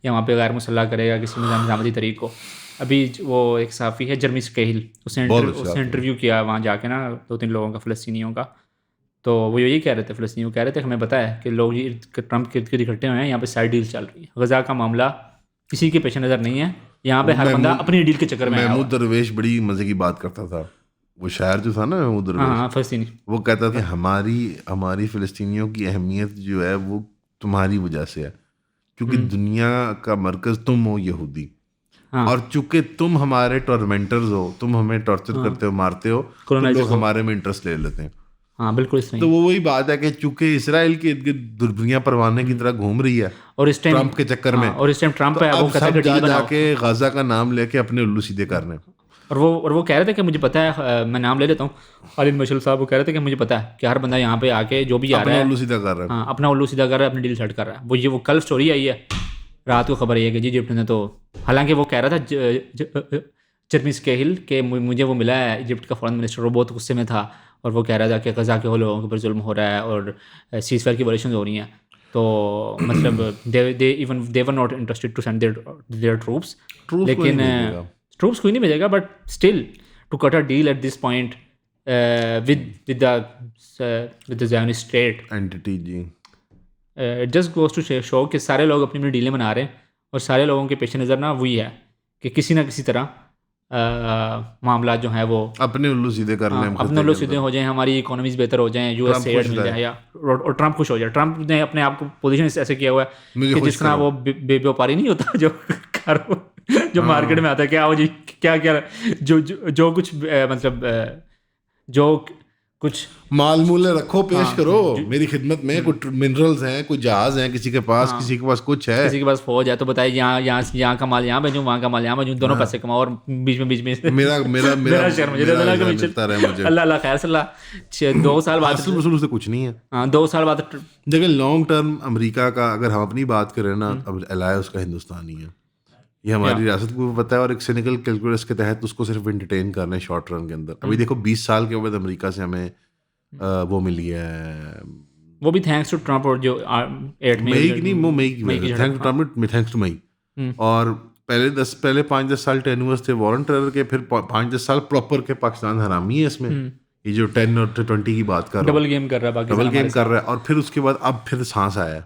[SPEAKER 2] या वहाँ पे गैर मुसल्लह करेगा किसी निज़ामती तरीक़ को। अभी वो एक सहाफ़ी है जर्मी स्केहिल, उसने इंटरव्यू किया वहाँ जाके ना 2-3 लोगों का, फ़लस्तीनियों का। तो वो यही कह रहे थे, फ़लस्तीनी कह रहे थे हमें पता है कि लोग ट्रंप के इर्द इकट्ठे हुए हैं, यहाँ पे साइड डील चल रही है, गज़ा का मामला किसी के पेश नज़र नहीं है, यहाँ पे हर बंदा अपनी डील के चक्कर में।
[SPEAKER 1] महमूद दरवेश बड़ी मज़े की बात करता था, वो शायर जो था ना महमूद दरवेश,
[SPEAKER 2] फ़लस्तीनी,
[SPEAKER 1] वो कहता था हमारी फ़लस्तीनियों की अहमियत जो है वो तुम्हारी वजह से है, क्योंकि दुनिया का मरकज़ तुम हो यहूदी, और चूंकि तुम हमारे टॉर्मेंटर्स हो, तुम हमें टॉर्चर करते हो, मारते हो, तो लोग हमारे में इंटरेस्ट ले लेते हैं।
[SPEAKER 2] हाँ बिल्कुल।
[SPEAKER 1] तो वो वही बात है कि चूंकि इसराइल की दुनिया परवाने की तरह घूम रही है
[SPEAKER 2] और इस टाइम
[SPEAKER 1] ट्रंप के चक्कर में,
[SPEAKER 2] और इस टाइम ट्रंप है वो
[SPEAKER 1] सब जाके गाजा का नाम लेके अपने उल्लू सीधे करने।
[SPEAKER 2] और वो कह रहे थे कि मुझे पता है, मैं नाम ले लेता हूँ, खालिद मशअल साहब, वो कह रहे थे कि मुझे पता है कि हर बंदा यहाँ पे आके जो भी आ रहा है
[SPEAKER 1] उल्लू सीधा कर रहा है,
[SPEAKER 2] हाँ अपना उल्लू सीधा कर रहा है, अपनी डील सेट कर रहा है। वो कल स्टोरी आई है, रात को खबर आई है कि जी इजिप्ट ने, तो हालांकि वो कह रहा था जर्मी स्केहिल के मुझे वो मिला है इजिप्ट का फॉरेन मिनिस्टर, वो बहुत गुस्से में था और वो कह रहा था कि गज़ा के लोगों के ऊपर जुल्म हो रहा है और सीज़फायर की वायलेशन हो रही हैं, तो मतलब they were not interested to send their troops, लेकिन ट्रूप्स कोई नहीं भेजेगा, but still to cut a deal at this point with the Zionist state entity जी, it just goes to show कि सारे लोग अपनी अपनी डीलें बना रहे हैं और सारे लोगों के पेश नज़र ना वही है कि किसी ना किसी तरह मामला जो है वो अपने उल्लू सीधे कर लें, अपने उल्लू सीधे हो जाएं, हमारी इकोनॉमीज बेहतर हो जाएं, यूएस से एड मिल जाए, या और ट्रंप खुश हो जाए। ट्रंप ने अपने आप को पोजीशन ऐसे किया हुआ है कि जिस तरह वो व्यापारी नहीं होता जो मार्केट में आता है, क्या हो जी क्या क्या जो कुछ मतलब जो कुछ माल मूल्य रखो, पेश करो मेरी खिदमत में, कुछ मिनरल्स हैं, कुछ जहाज हैं किसी के पास, किसी के पास कुछ है, किसी के पास फौज है, तो बताइए यहाँ का माल यहाँ भेजूँ, वहाँ का माल यहाँ भेजूँ, दोनों पैसे कमाओ और बीच में मेरा शेयर मुझे मिलता रहे मुझे। अल्लाह खैर सल्लाह 2 साल बाद से कुछ नहीं है। हाँ 2 साल बाद देखिए लॉन्ग टर्म अमेरिका का अगर हम अपनी बात करें ना, अब एलाय उसका हिंदुस्तान ही है, ये हमारी रियासत को पता है, और एक सिनिकल कैलकुलस के तहत उसको सिर्फ एंटरटेन करना है शॉर्ट रन के अंदर। अभी देखो 20 साल के बाद अमेरिका से हमें वो मिली है, वो भी थैंक्स टू ट्रंप, और जो 8 मई की नहीं, वो मई की thanks to Trump, thanks to May. और पहले 5-10 साल टेन्यूअर्स थे वॉरेन टेरर के, फिर 5-10 साल प्रॉपर के पाकिस्तान हरामी है इसमें, ये जो 10 और 20 की बात कर रहा है, डबल गेम कर रहा है, और फिर उसके बाद अब फिर सांस आया है,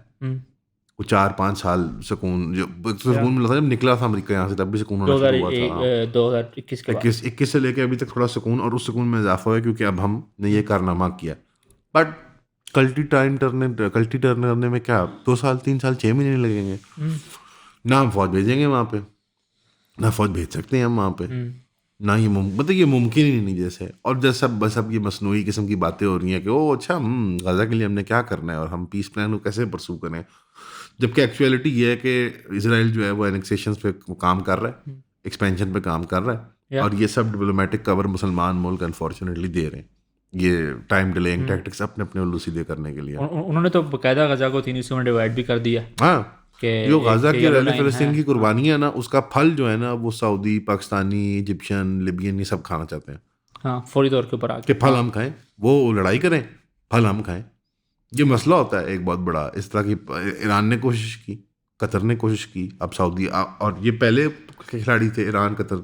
[SPEAKER 2] वो 4-5 साल सुकून मिला था जब निकला था अमेरिका यहाँ से, तब भी सुकून होना शुरू हुआ था 2021 से लेके अभी तक थोड़ा सुकून, और उस सुकून में इजाफा हुआ क्योंकि अब हमने ये कारनामा किया। बट कल्टी टर्न करने में क्या 2 साल 3 साल 6 महीने लगेंगे, ना हम फौज भेजेंगे वहाँ पे, ना फौज भेज सकते हैं हम वहाँ पे, ना ये मतलब ये मुमकिन ही नहीं जैसे। और जैसा बस अब ये मसनूई किस्म की बातें हो रही हैं कि ओ अच्छा गज़ा के लिए हमने क्या करना है और हम पीस प्लान को कैसे परसू करें, जबकि एक्चुअलिटी ये है कि इजराइल जो है वो एनेक्सेशंस पे काम कर रहा है, एक्सपेंशन पे काम कर रहा है, और ये सब डिप्लोमेटिक कवर मुसलमान मुल्क अनफॉर्चुनेटली दे रहे हैं, ये टाइम डिलेइंग टैक्टिक्स अपने अपने उल्लू सीधे करने के लिए। उन्होंने तो बाकायदा गज़ा को 3 हिस्सों में डिवाइड भी कर दिया। हाँ, जो गज़ा की रहने फ़लस्तीन की कुर्बानी है ना, उसका फल जो है ना वो सऊदी, पाकिस्तानी, इजिप्शियन, लिबियन ये सब खाना चाहते हैं। हाँ, फौरी तौर के ऊपर आके फल हम खाएं, वो लड़ाई करें, फल हम खाएं। ये मसला होता है एक बहुत बड़ा। इस तरह की ईरान ने कोशिश की, कतर ने कोशिश की, अब सऊदी, और ये पहले खिलाड़ी थे ईरान, कतर,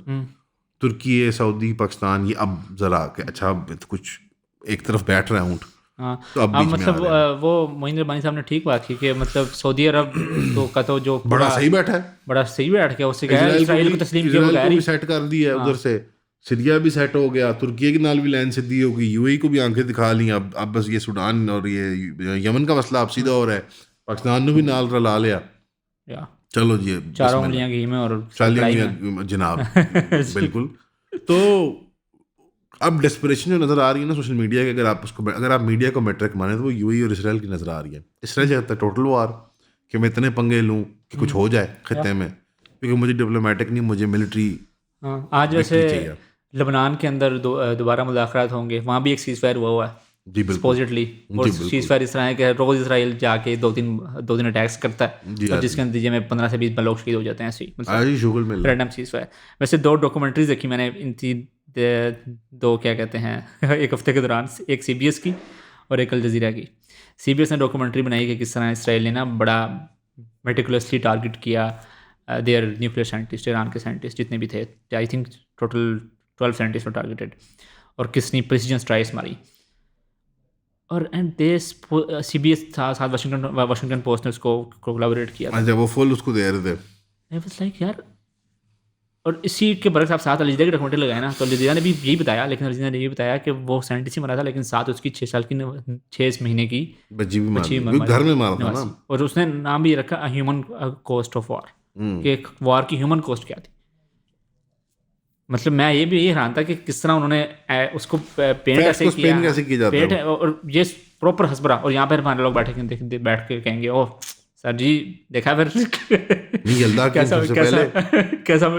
[SPEAKER 2] तुर्की, सऊदी, पाकिस्तान, ये अब ज़रा अच्छा कुछ एक तरफ बैठ रहा है ऊँट। हाँ, तो अब मतलब वो मोइन रब्बानी साहब ने ठीक बात की कि मतलब सऊदी अरब तो का तो जो बड़ा सही बैठा है, बड़ा सही बैठ गया, उससे क्या इजराइल को तस्लीम किया, सेट कर दिया है उधर से,
[SPEAKER 1] सीरिया भी सेट हो गया, तुर्की के नाल भी लाइन सीधी हो गई, यूएई को भी आंखें दिखा ली, अब बस ये सूडान और ये यमन का मसला अब सीधा हो रहा है, पाकिस्तान ने भी नाल रला लिया, चलो जी
[SPEAKER 2] चारों उंगलियां घी में और
[SPEAKER 1] जनाब बिल्कुल। तो अब डेस्परेशन जो नज़र आ रही है ना सोशल मीडिया के, अगर आप मीडिया को मेट्रिक माने तो वो यूएई और इसराइल की नज़र आ रही है। इसराइल चाहता है टोटल वार, कि मैं इतने पंगे लूँ कि कुछ हो जाए खत्ते में, क्योंकि मुझे डिप्लोमेटिक नहीं, मुझे मिलिट्री।
[SPEAKER 2] आज वैसे लेबनान के अंदर दोबारा मुज़ाकरात होंगे, वहाँ भी एक सीज़ फायर हुआ है सपोजिटली, और सीज़ फायर इस तरह है कि रोज़ इसराइल जाके दो दिन अटैक्स करता है, और जिसके नतीजे में 15 से 20 लोग शहीद हो जाते हैं ऐसे ही, मतलब रैंडम सीज़ फायर। वैसे 2 डॉक्यूमेंट्रीज देखी मैंने इन 2 क्या कहते हैं एक हफ्ते के दौरान, एक CBS की और एक अल जज़ीरा की। CBS ने डॉक्यूमेंट्री बनाई कि किस तरह इसराइल ने ना बड़ा मेटिकुलसली टारगेट किया देयर न्यूक्लियर साइंटिस्ट, ईरान के साइंटिस्ट जितने भी थे, I think total 12 scientist were targeted, और किसने प्रिसीजन स्ट्राइक्स मारी। और एंड दे CBS था साथ वाशिंगटन पोस्ट ने उसको कोलैबोरेट किया था।
[SPEAKER 1] अच्छा, वो फुल उसको दे रहे थे।
[SPEAKER 2] आई वाज लाइक यार, और इसी के बरक्स आप साथ अल जज़ीरा की डॉक्यूमेंट्री लगाए ना, तो अल जज़ीरा ने भी यही बताया, लेकिन अल जज़ीरा ने ये बताया कि वो साइंटिस्ट ही मरा था, लेकिन साथ उसकी 6 महीने की
[SPEAKER 1] बच्ची भी घर में मारा था ना,
[SPEAKER 2] और उसने नाम भी रखा ह्यूमन कॉस्ट ऑफ वॉर, कि वॉर की ह्यूमन कॉस्ट क्या थी। मतलब मैं ये भी हैरान था कि किस तरह उन्होंने उसको पेंट ऐसे किया, और ये प्रॉपर हंसबरा, और यहाँ पर हमारे लोग बैठ के कहेंगे ओह सर जी देखा फिर कैसा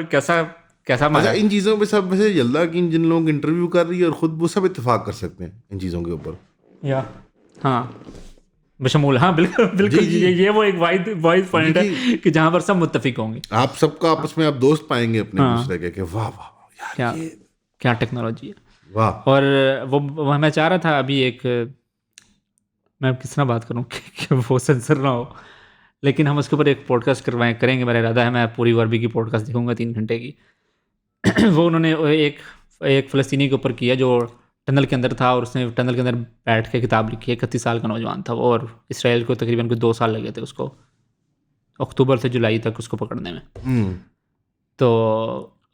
[SPEAKER 1] अच्छा, इन चीज़ों पे सब वैसे यल्दा की जिन लोग इंटरव्यू कर रही है और खुद वो सब इत्तेफाक कर सकते हैं इन चीज़ों के ऊपर,
[SPEAKER 2] या हाँ बशमूल, हाँ बिल्कुल ये वो एक वाइड पॉइंट है कि जहाँ पर सब मुत्तफिक होंगे,
[SPEAKER 1] आप सबका आपस में आप दोस्त पाएंगे अपने दूसरे के, वाह वाह यार
[SPEAKER 2] क्या टेक्नोलॉजी है,
[SPEAKER 1] वाह।
[SPEAKER 2] और वो मैं चाह रहा था अभी मैं किस तरह बात करूँ कि वो सेंसर ना हो, लेकिन हम उसके ऊपर एक पॉडकास्ट करेंगे, मेरा इरादा है, मैं पूरी वर्बी की पॉडकास्ट देखूंगा 3 घंटे की। वो उन्होंने एक फ़लस्तीनी के ऊपर किया जो टनल के अंदर था, और उसने टनल के अंदर बैठ के किताब लिखी है, 31 साल का नौजवान था वो, और इसराइल को तकरीबन कुछ 2 साल लगे थे उसको, अक्टूबर से जुलाई तक उसको पकड़ने में। तो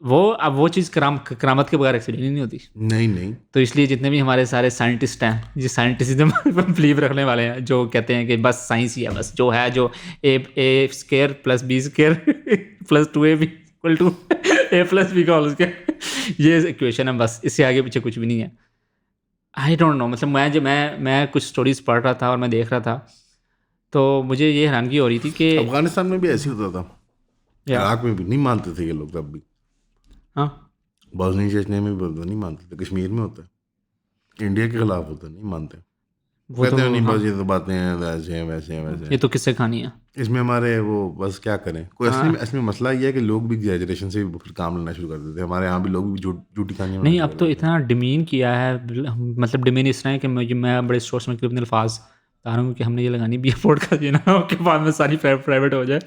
[SPEAKER 2] वो चीज़ करामत के बगैर एक्सीडेंट नहीं होती, नहीं। तो इसलिए जितने भी हमारे सारे साइंटिस्ट हैं, जो साइंटिज्म पर बिलीव रखने वाले हैं, जो कहते हैं कि बस साइंस ही है, बस जो है, जो a square plus b square plus 2ab equal to a plus b का होल स्क्वायर, ये इक्वेशन है, बस इससे आगे पीछे कुछ भी नहीं है। आई डोंट नो, मतलब मैं कुछ स्टोरीज पढ़ रहा था और मैं देख रहा था, तो मुझे ये हैरानगी हो रही थी कि
[SPEAKER 1] अफगानिस्तान में भी ऐसे होता था, इराक में भी नहीं मानते थे ये लोग तब भी,
[SPEAKER 2] हाँ
[SPEAKER 1] बॉस्निया चेचनिया में भी नहीं मानते थे, कश्मीर में होता है, इंडिया के खिलाफ होता है, नहीं मानते, वो कहते हैं नहीं बस ये तो बातें हैं वैसे हैं वैसे हैं वैसे,
[SPEAKER 2] ये तो किससे कहानी है
[SPEAKER 1] इसमें हमारे वो बस क्या करें कोई असली में मसला ये है कि लोग भी एग्जैजरेशन से फिर काम लेना शुरू कर देते हैं, हमारे यहाँ भी लोग भी झूठी कहानियाँ
[SPEAKER 2] नहीं, अब तो इतना डिमीन किया है, मतलब डिमीन इस तरह है कि मैं बड़े सोच समझ के अपने अल्फाज बता रहा हूँ कि हमने ये लगानी भी पॉडकास्ट, ये ना के बाद में सारी प्राइवेट हो जाए,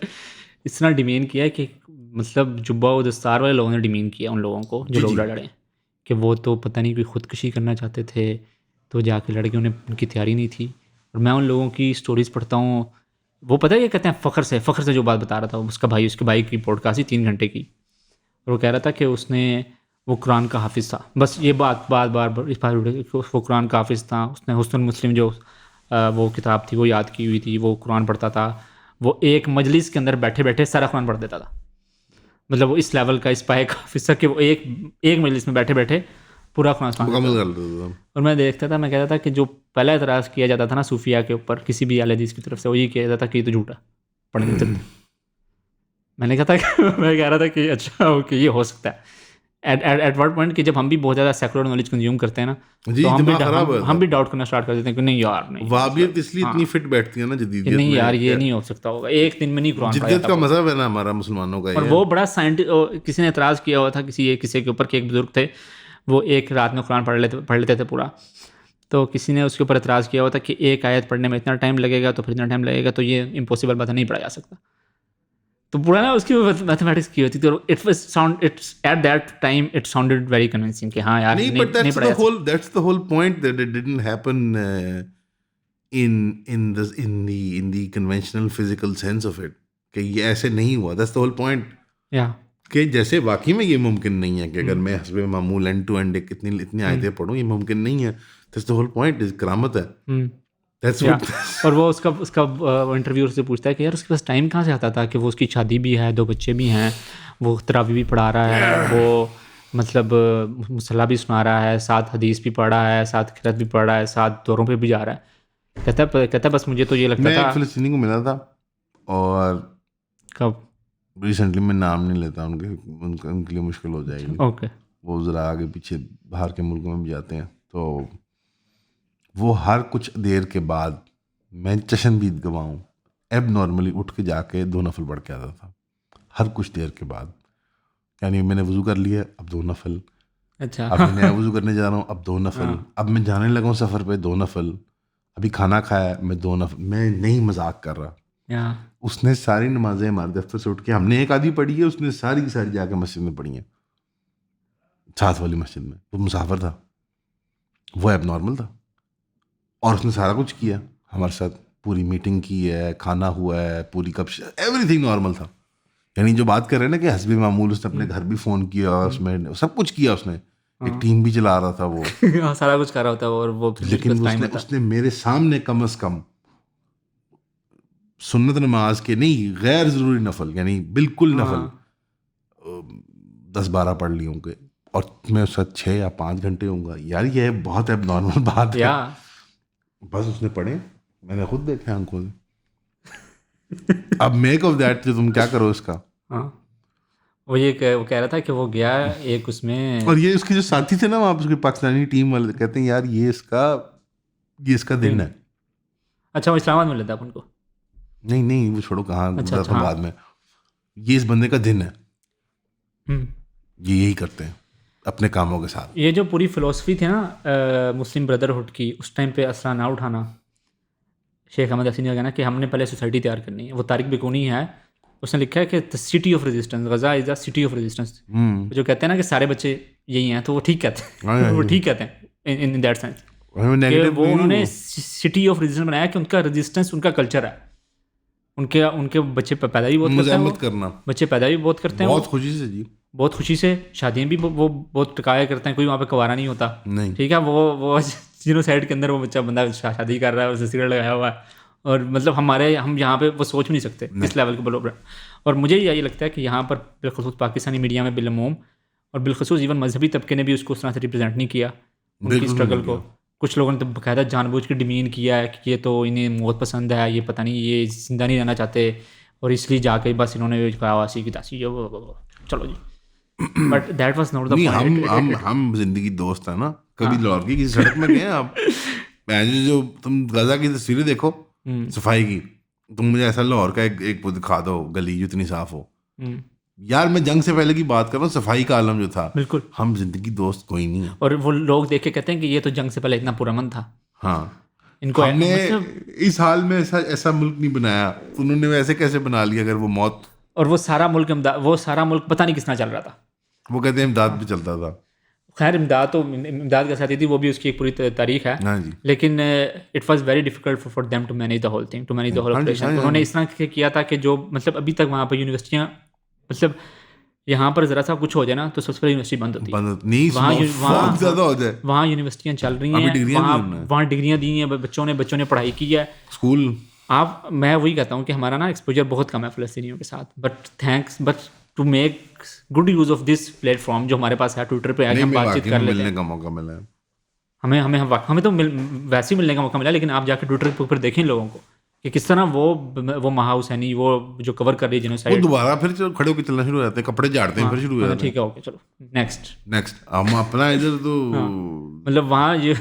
[SPEAKER 2] इतना डिमीन किया है कि मतलब जुब्बा व दस्तार वाले लोगों ने डिमीन किया उन लोगों को जो लोग लड़े, कि वो तो पता नहीं कोई ख़ुदकुशी करना चाहते थे तो जाके लड़ गए, उनकी तैयारी नहीं थी। और मैं उन लोगों की स्टोरीज़ पढ़ता हूँ, वो पता है ये कहते हैं फ़ख्र से जो बात बता रहा था, उसके भाई की पॉडकास्ट ही 3 घंटे की, और वो कह रहा था कि वो कुरान का हाफिज़ था, बस ये बार इस बात वो कुरान का हाफिज़ था, उसने हुस्नुल मुस्लिम जो वो किताब थी वो याद की हुई थी, वो कुरान पढ़ता था, वो एक मजलिस के अंदर बैठे बैठे सारा कुरान पढ़ देता था, मतलब वो इस लेवल का इस पाए का हाफिज़ था कि वो एक मजलिस में बैठे बैठे पूरा कुरान मुकम्मल कर देता था। और मैं देखता था, मैं कहता था कि जो पहला एतराज़ किया जाता था ना सूफिया के ऊपर किसी भी अहले हदीस की तरफ से, वो ये किया जाता था कि ये तो झूठा पढ़ने चलते। मैं कह रहा था कि अच्छा ओके ये हो सकता है एट वर्ड पॉइंट कि जब हम भी बहुत ज़्यादा सेकुलर नॉलेज कंज्यूम करते हैं ना, तो हम भी डाउट करना स्टार्ट कर देते हैं कि नहीं यार नहीं,
[SPEAKER 1] वाबियत इसलिए इतनी फिट बैठती है ना जदीदियत
[SPEAKER 2] नहीं यार ये नहीं हो सकता होगा, एक दिन में नहीं कुरान
[SPEAKER 1] जिद्दत का मज़हब है ना हमारा मुसलमानों का।
[SPEAKER 2] और वो बड़ा साइंटिस्ट, किसी ने एतराज़ किया हुआ था किसी के ऊपर कि एक बुजुर्ग थे, वो एक रात में कुरान पढ़ लेते थे पूरा, तो किसी ने उसके ऊपर एतराज़ किया हुआ था कि एक आयत पढ़ने में इतना टाइम लगेगा तो फिर इतना टाइम लगेगा, तो ये इम्पॉसिबल बात है, नहीं पढ़ा जा सकता। तो पूरा ना उसकी मैथमेटिक्स की होती थी, और it's at that time it sounded very convincing कि हाँ यार नहीं पढ़ा जा सकता।
[SPEAKER 1] That's the whole point that it didn't happen in the conventional physical sense of it, कि ये ऐसे नहीं हुआ, दैट्स द होल पॉइंट। कि जैसे वाकई में ये मुमकिन नहीं है कि अगर मैं हस्बे मामूल एंड टू एंड इतनी आयतें पढ़ूँ, ये मुमकिन नहीं है। That's the whole point, is करामत है। That's what.
[SPEAKER 2] और वो उसका इंटरव्यू से पूछता है कि यार उसके पास टाइम कहाँ से आता था कि वो उसकी शादी भी है, 2 बच्चे भी हैं, वो तरावी भी पढ़ा रहा है, वो मतलब मुसल्ला भी सुना रहा है, साथ हदीस भी पढ़ रहा है, साथ किरात भी पढ़ रहा है, साथ दौरों पे भी जा रहा है। कहता बस मुझे तो ये लगता था।
[SPEAKER 1] मैं फ़िलिस्तीनी को मिला था और
[SPEAKER 2] कब
[SPEAKER 1] रिसेंटली, मैं नाम नहीं लेता उनके लिए मुश्किल हो जाएगी।
[SPEAKER 2] ओके।
[SPEAKER 1] वो ज़रा आगे पीछे बाहर के मुल्कों में भी जाते हैं, तो वो हर कुछ देर के बाद, मैं चशन भी गवाऊँ, एब नॉर्मली उठ के जाके 2 नफल पढ़ के आता था हर कुछ देर के बाद। यानी मैंने वज़ू कर लिया, अब 2 नफल।
[SPEAKER 2] अच्छा।
[SPEAKER 1] अब मैं नया वज़ू करने जा रहा हूँ, अब 2 नफल। अब मैं जाने लगा हूँ सफ़र पे, 2 नफल। अभी खाना खाया, मैं 2 नफल। मैं नहीं मजाक कर रहा। उसने सारी नमाजें हमारे दफ्तर से उठ के, हमने एक आधी पढ़ी है, उसने सारी की सारी जाके मस्जिद में पढ़ी है, साथ वाली मस्जिद में। वो मुसाफिर था, वो एब नॉर्मल था, और उसने सारा कुछ किया हमारे साथ, पूरी मीटिंग की है, खाना हुआ है, पूरी कब, एवरीथिंग नॉर्मल था। यानी जो बात कर रहे हैं ना कि हस्बे मामूल, उसने अपने घर भी फ़ोन किया, उसमें सब कुछ किया, उसने एक टीम भी चला रहा था वो।
[SPEAKER 2] सारा कुछ कर रहा होता है, और वो
[SPEAKER 1] लेकिन उसने मेरे सामने कम से कम सुन्नत नमाज के नहीं, गैर ज़रूरी नफल, यानी बिल्कुल नफल 10-12 पढ़ लिए होंगे, और मैं उसका 6 या 5 घंटे होऊंगा। यार ये बहुत अब नॉर्मल बात है। बस उसने पढ़े, मैंने खुद देखा आंखों से। अब मेक ऑफ दैट, तुम क्या करो इसका।
[SPEAKER 2] वो कह रहा था कि वो गया एक उसमें,
[SPEAKER 1] और ये उसके जो साथी थे ना वहाँ उसकी पाकिस्तानी टीम वाले, कहते हैं यार ये इसका दिन है।
[SPEAKER 2] अच्छा, वो इस्लामाबाद में लेता है उनको?
[SPEAKER 1] नहीं, वो छोड़ो, कहाँ
[SPEAKER 2] अच्छा,
[SPEAKER 1] बाद में। ये इस बंदे का दिन है, ये यही करते हैं अपने कामों के साथ।
[SPEAKER 2] ये जो पूरी फिलोसफी थी ना मुस्लिम ब्रदरहुड की, उस टाइम पे असरा ना उठाना, शेख अहमद हसीन का कहना कि हमने पहले सोसाइटी तैयार करनी है। वो तारिक बिकूनी है, उसने लिखा है कि the city of resistance, Gaza is the city of resistance. जो कहते हैं ना कि सारे बच्चे यही हैं, तो वो ठीक कहते हैं। वो ठीक कहते हैं इन दैट सेंस कि वो उन्होंने सिटी ऑफ रेजिस्टेंस बनाया कि उनका रेजिस्टेंस उनका कल्चर है। उनके बच्चे पैदा भी बहुत करते हैं, बच्चे पैदा भी बहुत करते हैं,
[SPEAKER 1] बहुत खुशी से जी,
[SPEAKER 2] बहुत खुशी से। शादियाँ भी वो बहुत टिकाया करते हैं, कोई वहाँ पे कवारा नहीं होता। ठीक है, वो जीनोसाइड के अंदर वो बंदा शादी कर रहा है, उसे सिगरेट लगाया हुआ है, और मतलब हम यहाँ पे वो सोच भी नहीं सकते इस लेवल के बलोबर। और मुझे यही लगता है कि यहाँ पर बिलखसूस पाकिस्तानी मीडिया में बिलमूम, और बिलखसूस इवन मजहबी तबके ने भी उसको उस तरह से रिप्रेजेंट नहीं किया, उनकी स्ट्रगल को। कुछ लोगों ने तो बाकायदा जानबूझ के डिमीन किया है कि ये तो इन्हें मौत पसंद है, ये पता नहीं, ये जिंदा नहीं रहना चाहते, और इसलिए जाके बस इन्होंने कहा वासी की तासी, चलो जी। But that was not the point.
[SPEAKER 1] हम जिंदगी दोस्त है ना, कभी लाहौर की किसी सड़क में गए आप, जो तुम गजा की तस्वीरें देखो सफाई की, तुम मुझे ऐसा लाहौर का एक दिखा दो गली जो इतनी साफ हो। यार मैं जंग से पहले की बात कर रहा हूँ, सफाई का आलम जो था, बिल्कुल। हम जिंदगी दोस्त कोई नहीं है।
[SPEAKER 2] और वो लोग देख के कहते हैं कि ये तो जंग से पहले इतना पुरअमन था।
[SPEAKER 1] हाँ, इनको हमने इस हाल में ऐसा मुल्क नहीं बनाया, उन्होंने वैसे कैसे बना लिया अगर वो मौत।
[SPEAKER 2] और वो सारा मुल्क पता नहीं किसना चल रहा था।
[SPEAKER 1] वो कहते हैं इमदाद भी चलता था।
[SPEAKER 2] खैर इमदाद के साथ ही थी, वो भी उसकी एक पूरी तारीख है। लेकिन it was very difficult for them to manage the whole thing, to manage the whole operation. उन्होंने इस तरह किया था कि जो मतलब अभी तक वहाँ पर यूनिवर्सिटियाँ, मतलब यहाँ पर ज़रा सा कुछ हो जाए ना तो सबसे पहले यूनिवर्सिटी बंद होती है। वहाँ यूनिवर्सिटियाँ चल रही हैं, वहाँ डिग्रियाँ दी हैं, बच्चों ने पढ़ाई की है, स्कूल। मैं वही कहता हूँ कि हमारा ना एक्सपोजर बहुत कम है फ़लस्तीनियों के साथ। But to make good use of this platform जो हमारे पास है, ट्विटर पे आके हम बातचीत कर लेते हैं।
[SPEAKER 1] का मौका मिला है
[SPEAKER 2] हमें तो वैसे ही मिलने का मौका मिला, लेकिन आप जाकर ट्विटर के ऊपर देखें लोगों को कि किस तरह वो महा हुसैनी, वो जो कवर कर रही है जिन्होंने, वो
[SPEAKER 1] दोबारा फिर खड़े होकर चलना शुरू हो जाते हैं, कपड़े झाड़ते हैं, फिर शुरू हो जाते हैं।
[SPEAKER 2] ठीक है, ओके, चलो नेक्स्ट
[SPEAKER 1] हम अपना इधर तो
[SPEAKER 2] मतलब वहाँ ये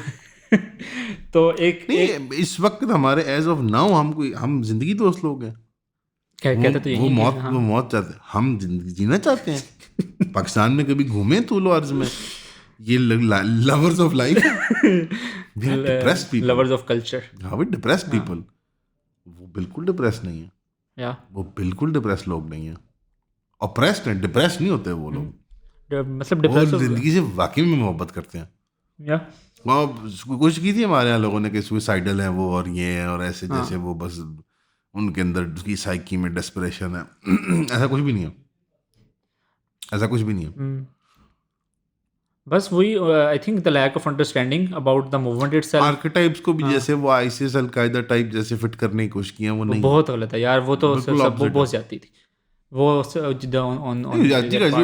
[SPEAKER 2] तो एक
[SPEAKER 1] इस वक्त हमारे एज ऑफ नाउ हम जिंदगी दोस्त लोग हैं।
[SPEAKER 2] कहते तो
[SPEAKER 1] वो मौत चाहते हैं, हम जिंदगी जीना चाहते हैं। पाकिस्तान में कभी घूमे तूलो अर्ज में, ये lovers of life, depressed people,
[SPEAKER 2] lovers of culture.
[SPEAKER 1] हाँ, वी डिप्रेस्ड पीपल। वो बिल्कुल डिप्रेस नहीं है, वो बिल्कुल डिप्रेस लोग नहीं है। ऑप्रेस्ड हैं, डिप्रेस नहीं होते वो लोग।
[SPEAKER 2] मतलब
[SPEAKER 1] वो जिंदगी से वाकई में मोहब्बत करते हैं। कोशिश की थी हमारे यहाँ लोगों ने कि सुसाइडल हैं वो, और ये हैं, और ऐसे जैसे वो बस उनके अंदर की साइकी में डेस्परेशन है। ऐसा कुछ भी नहीं है। ऐसा कुछ भी नहीं है।
[SPEAKER 2] बस वही I think the lack of understanding about the movement itself.
[SPEAKER 1] Archetypes को भी जैसे वो आईसीएस अलकायदा टाइप जैसे फिट करने की कोशिश किया, वो नहीं,
[SPEAKER 2] बहुत गलत है यार, वो तो सब वो बहुत ज्यादा थी वो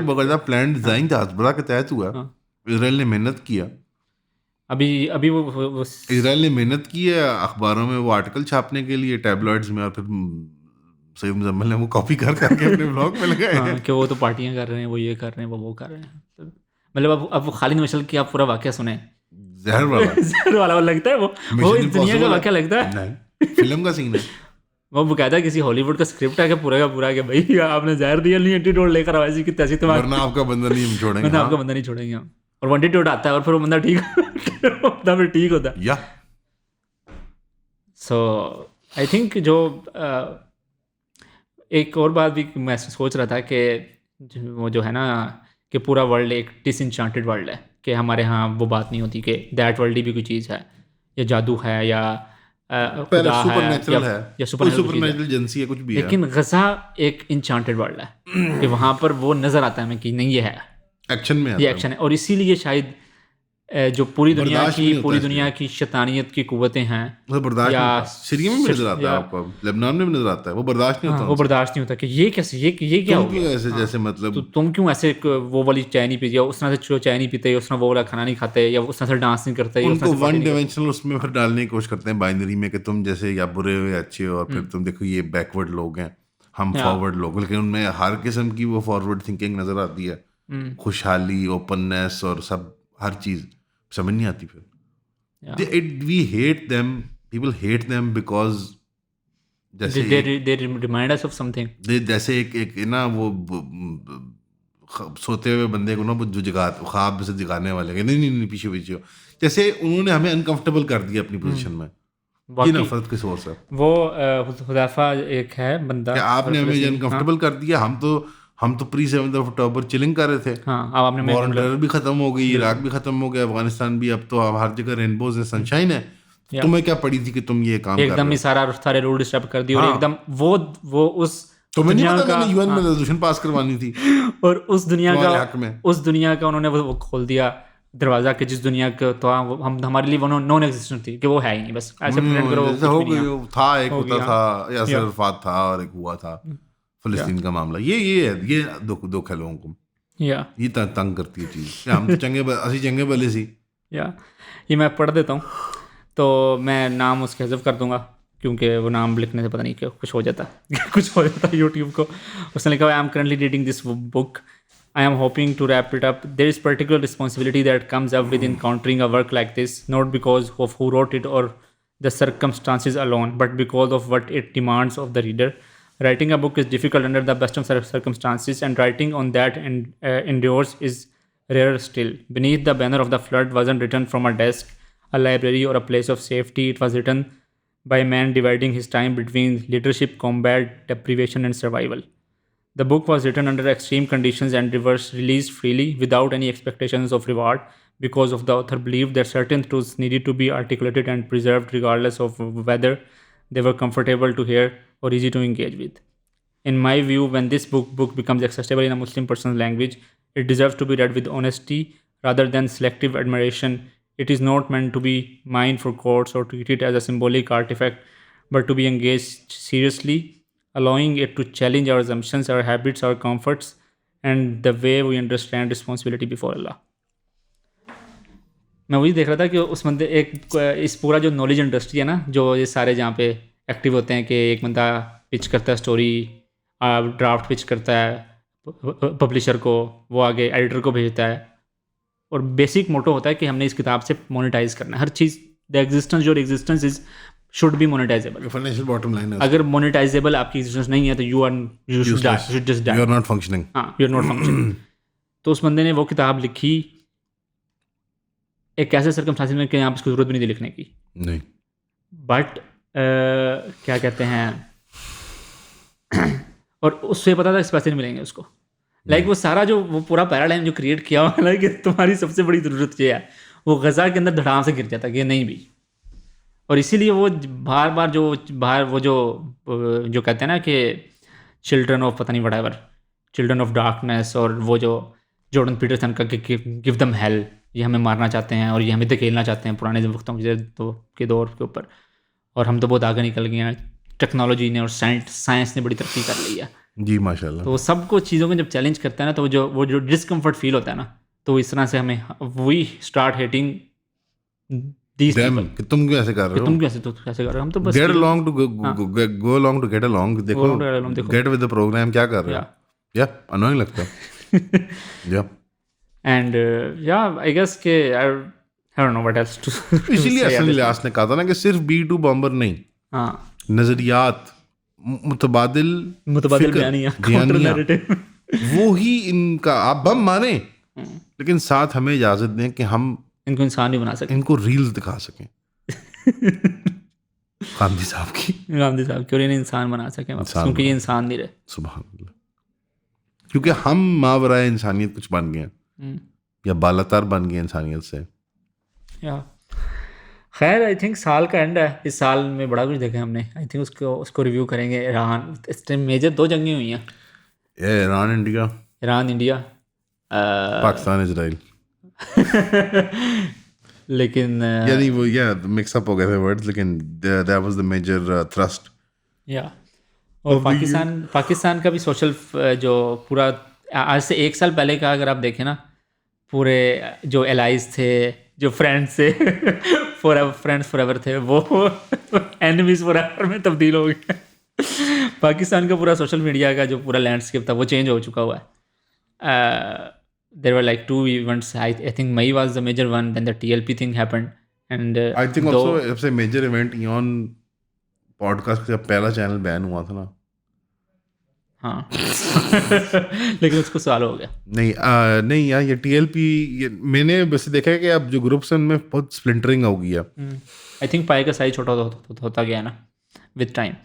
[SPEAKER 1] बकायदा प्लान डिजाइन था, हज़बरा के तहत हुआ। इजराइल ने मेहनत किया,
[SPEAKER 2] अभी वो
[SPEAKER 1] इजराइल ने मेहनत की है अखबारों में वो आर्टिकल छापने के लिए, टैबलॉइड्स में, और फिर सईद मुजम्मिल ने वो कॉपी कर करके अपने ब्लॉग में लगाए
[SPEAKER 2] कि वो तो पार्टियां कर रहे हैं, वो ये कर रहे हैं, वो कर रहे हैं। मतलब अब वो खालिद मशअल की आप पूरा वाकया सुने,
[SPEAKER 1] जहर वाला
[SPEAKER 2] जहर वाला लगता है वो इस दुनिया का वाकया लगता है,
[SPEAKER 1] नहीं फिल्म का सीन है।
[SPEAKER 2] वो बकायदा किसी हॉलीवुड का स्क्रिप्ट है कि पूरा का पूरा कि भाई आपने जहर दिया, नहीं एंटीडोट लेकर आओ ऐसी की तैसी,
[SPEAKER 1] वरना आपका बंदा नहीं छोड़ेंगे,
[SPEAKER 2] वरना आपका बंदा नहीं छोड़ेंगे हम। और एंटीडोट आता है और फिर वो बंदा ठीक होता है।
[SPEAKER 1] या
[SPEAKER 2] सो आई थिंक जो एक और बात भी मैं सोच रहा था कि वो जो है ना कि पूरा वर्ल्ड एक डिसइंचांटेड वर्ल्ड है, कि हमारे यहाँ वो बात नहीं होती कि दैट वर्ल्ड ही भी कोई चीज़ है, या जादू है, या खुदा है, या सुपरनैचुरल
[SPEAKER 1] एजेंसी है, कुछ भी है।
[SPEAKER 2] लेकिन गज़ा एक इंचांटेड वर्ल्ड है कि वहाँ पर वो नज़र आता है हमें कि नहीं ये है,
[SPEAKER 1] एक्शन में
[SPEAKER 2] ये एक्शन है। और इसीलिए शायद जो पूरी दुनिया की शैतानियत की कुव्वतें हैं,
[SPEAKER 1] या सीरिया में भी नजर आता है आपको, लेबनान में भी नजर आता है, वो बर्दाश्त नहीं होता,
[SPEAKER 2] वो बर्दाश्त नहीं होता कि ये कैसे, ये क्या हो गया
[SPEAKER 1] ऐसे, जैसे मतलब
[SPEAKER 2] तुम क्यों ऐसे वो वाली चाय नहीं पीते, या उस तरह से चाय नहीं पीते, उस तरह वो वाला खाना नहीं खाते, या उस तरह से डांस नहीं करते,
[SPEAKER 1] उनको वन डायमेंशनल उसमें फिर डालने की कोशिश करते हैं बाइनरी में, कि तुम जैसे या बुरे हो या अच्छे हो, और फिर तुम देखो ये बैकवर्ड लोग हैं, हम फॉरवर्ड लोग, लेकिन उनमें हर किस्म की वो फॉरवर्ड थिंकिंग नजर आती है, खुशहाली, ओपननेस और सब, हर चीज़ समझ नहीं आती। फिर we hate them, people hate them because जैसे
[SPEAKER 2] they remind us of something,
[SPEAKER 1] जैसे एक ना वो सोते हुए बंदे को ना वो जो ख्वाब से जगाने वाले, नहीं पीछे पीछे हो, जैसे उन्होंने हमें अनकंफर्टेबल कर दिया अपनी पोजीशन में। ये नफरत की सोर्स है।
[SPEAKER 2] वो हुदैफा एक है बंदा,
[SPEAKER 1] आपने हमें अनकंफर्टेबल कर दिया, हम तो प्री 7 अक्टूबर चिलिंग कर रहे थे।
[SPEAKER 2] अब आपने
[SPEAKER 1] वॉर टेरर भी खत्म हो गई, इराक भी खत्म हो गया, अफगानिस्तान भी, अब तो हर जगह रेनबोज है, सनशाइन है। तुम्हें क्या पड़ी थी कि तुम ये काम
[SPEAKER 2] एकदम ही सारे रूल डिस्टर्ब कर दिए, और एकदम वो उस
[SPEAKER 1] तुम्हें नहीं पता मैंने यूएन में रेजोल्यूशन पास करवानी थी,
[SPEAKER 2] और उस दुनिया का उन्होंने वो खोल दिया दरवाजा, कि जिस दुनिया का तो हम हमारे लिए वो नॉन एग्जिस्टेंट थी, कि वो है ही नहीं, बस ऐसे प्रेजेंट करो
[SPEAKER 1] हो गई था, एक होता था यासिर अरफात था, और एक हुआ था फिलिस्तीन का मामला। ये दुख है लोगों को, ये तंग करती है चीज़। हम तो चंगे भले सी।
[SPEAKER 2] ये मैं पढ़ देता हूँ, तो मैं नाम उसके हज़फ कर दूंगा, क्योंकि वो नाम लिखने से पता नहीं क्या कुछ हो जाता यूट्यूब को। उसने लिखा हुआ, I am currently reading this book, I am hoping to wrap it up. There is particular responsibility that comes up with encountering a work like this, not because of who wrote it or the circumstances alone, but because of what it demands of the reader. Writing a book is difficult under the best of circumstances, and writing on that endures is rarer still. Beneath the banner of the flood wasn't written from a desk, a library, or a place of safety. It was written by a man dividing his time between leadership, combat, deprivation, and survival. The book was written under extreme conditions and was released freely without any expectations of reward, because of the author believed that certain truths needed to be articulated and preserved regardless of whether they were comfortable to hear or easy to engage with. In my view, when this book becomes accessible in a Muslim person's language, it deserves to be read with honesty rather than selective admiration. It is not meant to be mined for quotes or treated as a symbolic artifact, but to be engaged seriously, allowing it to challenge our assumptions, our habits, our comforts, and the way we understand responsibility before Allah. मैं वही देख रहा था कि उस बंदे इस पूरा जो नॉलेज इंडस्ट्री है ना, जो ये सारे जहाँ पे एक्टिव होते हैं, कि एक बंदा पिच करता है स्टोरी, ड्राफ्ट पिच करता है पब्लिशर को, वो आगे एडिटर को भेजता है, और बेसिक मोटो होता है कि हमने इस किताब से मोनेटाइज करना है हर चीज़। The existence, your existence is should be monetizable.
[SPEAKER 1] Financial bottom line है।
[SPEAKER 2] अगर monetizable आपकी existence नहीं है तो you should die. You should just die.
[SPEAKER 1] You are not functioning.
[SPEAKER 2] हाँ, you are not functioning. तो उस बंदे ने वो किताब लिखी एक ऐसे सर्कमस्टांसेस में कि यहाँ पर जरूरत भी नहीं थी लिखने की।
[SPEAKER 1] नहीं।
[SPEAKER 2] बट क्या कहते हैं, और उससे पता था इस पैसे नहीं मिलेंगे उसको। लाइक वो सारा जो वो पूरा पैराडाइम जो क्रिएट किया हुआ है कि तुम्हारी सबसे बड़ी ज़रूरत ये है, वो गज़ा के अंदर धड़ाम से गिर जाता कि नहीं भी। और इसीलिए वो बार जो कहते हैं ना कि चिल्ड्रन ऑफ पता नहीं व्हाटएवर, चिल्ड्रन ऑफ डार्कनेस और वो जो जॉर्डन पीटरसन का गिव दम हेल, ये हमें मारना चाहते हैं और ये हमें धकेलना चाहते हैं पुराने वक्तों के दौर के ऊपर, और हम तो बहुत आगे निकल गए हैं, टेक्नोलॉजी ने और साइंस ने बड़ी तरक्की कर ली है
[SPEAKER 1] जी माशाल्लाह।
[SPEAKER 2] तो वो सबको चीज़ों को जब चैलेंज करता है ना, तो वो जो डिस्कम्फर्ट फील होता है ना, तो इस तरह से हमें we start hating these people
[SPEAKER 1] कि तुम क्यों ऐसे कर रहे हो,
[SPEAKER 2] तुम कैसे कर रहे हो, हम तो बस
[SPEAKER 1] get along to go along to get along, देखो गेट विद द प्रोग्राम क्या कर रहे हो, या अनोइंग लगता है या
[SPEAKER 2] एंड या आई गेस के I don't know what else to
[SPEAKER 1] इसीलिए हसन इलियास ने कहा था ना कि सिर्फ B2 बॉम्बर नहीं,
[SPEAKER 2] हाँ
[SPEAKER 1] नजरियात मुतबादिल
[SPEAKER 2] बयानियां
[SPEAKER 1] वो ही इनका, आप बम मारे लेकिन साथ हमें इजाजत दें कि हम
[SPEAKER 2] इनको इंसान भी बना सकें,
[SPEAKER 1] इनको रील्स दिखा सकें गांधी साहब की
[SPEAKER 2] और इन्हें इंसान बना सकें क्योंकि ये इंसान नहीं रहे।
[SPEAKER 1] सुभान अल्लाह, क्योंकि हम मावराए इंसानियत कुछ बन गए या बालातर बन गए इंसानियत से।
[SPEAKER 2] खैर आई थिंक साल का एंड है, इस साल में बड़ा कुछ देखा हमने, आई थिंक उसको रिव्यू करेंगे। ईरान, इस टाइम मेजर 2 जंगें हुई हैं, ईरान इंडिया
[SPEAKER 1] पाकिस्तान इजराइल
[SPEAKER 2] लेकिन
[SPEAKER 1] यानी वो मिक्स अप हो गए थे वर्ड्स, लेकिन that was the major thrust.
[SPEAKER 2] और पाकिस्तान का भी सोशल जो पूरा आज से 1 साल पहले का अगर आप देखें ना, पूरे जो एलाइज थे, जो फ्रेंड्स थे फ्रेंड्स फॉरएवर थे, वो एनिमीज फॉरएवर में तब्दील हो गए। पाकिस्तान का पूरा सोशल मीडिया का जो पूरा लैंडस्केप था वो चेंज हो चुका हुआ है। There were like 2 events. I think May was the major one. Then the TLP thing happened, and
[SPEAKER 1] I think also सबसे major event EON podcast का पहला चैनल बैन हुआ था ना।
[SPEAKER 2] हाँ लेकिन उसको साल हो गया।
[SPEAKER 1] नहीं यार, ये TLP मैंने बस देखा है कि अब जो ग्रुप्स हैं उनमें बहुत स्प्लिंटरिंग हो गई है।
[SPEAKER 2] I think पाई का साइज छोटा होता गया ना with time.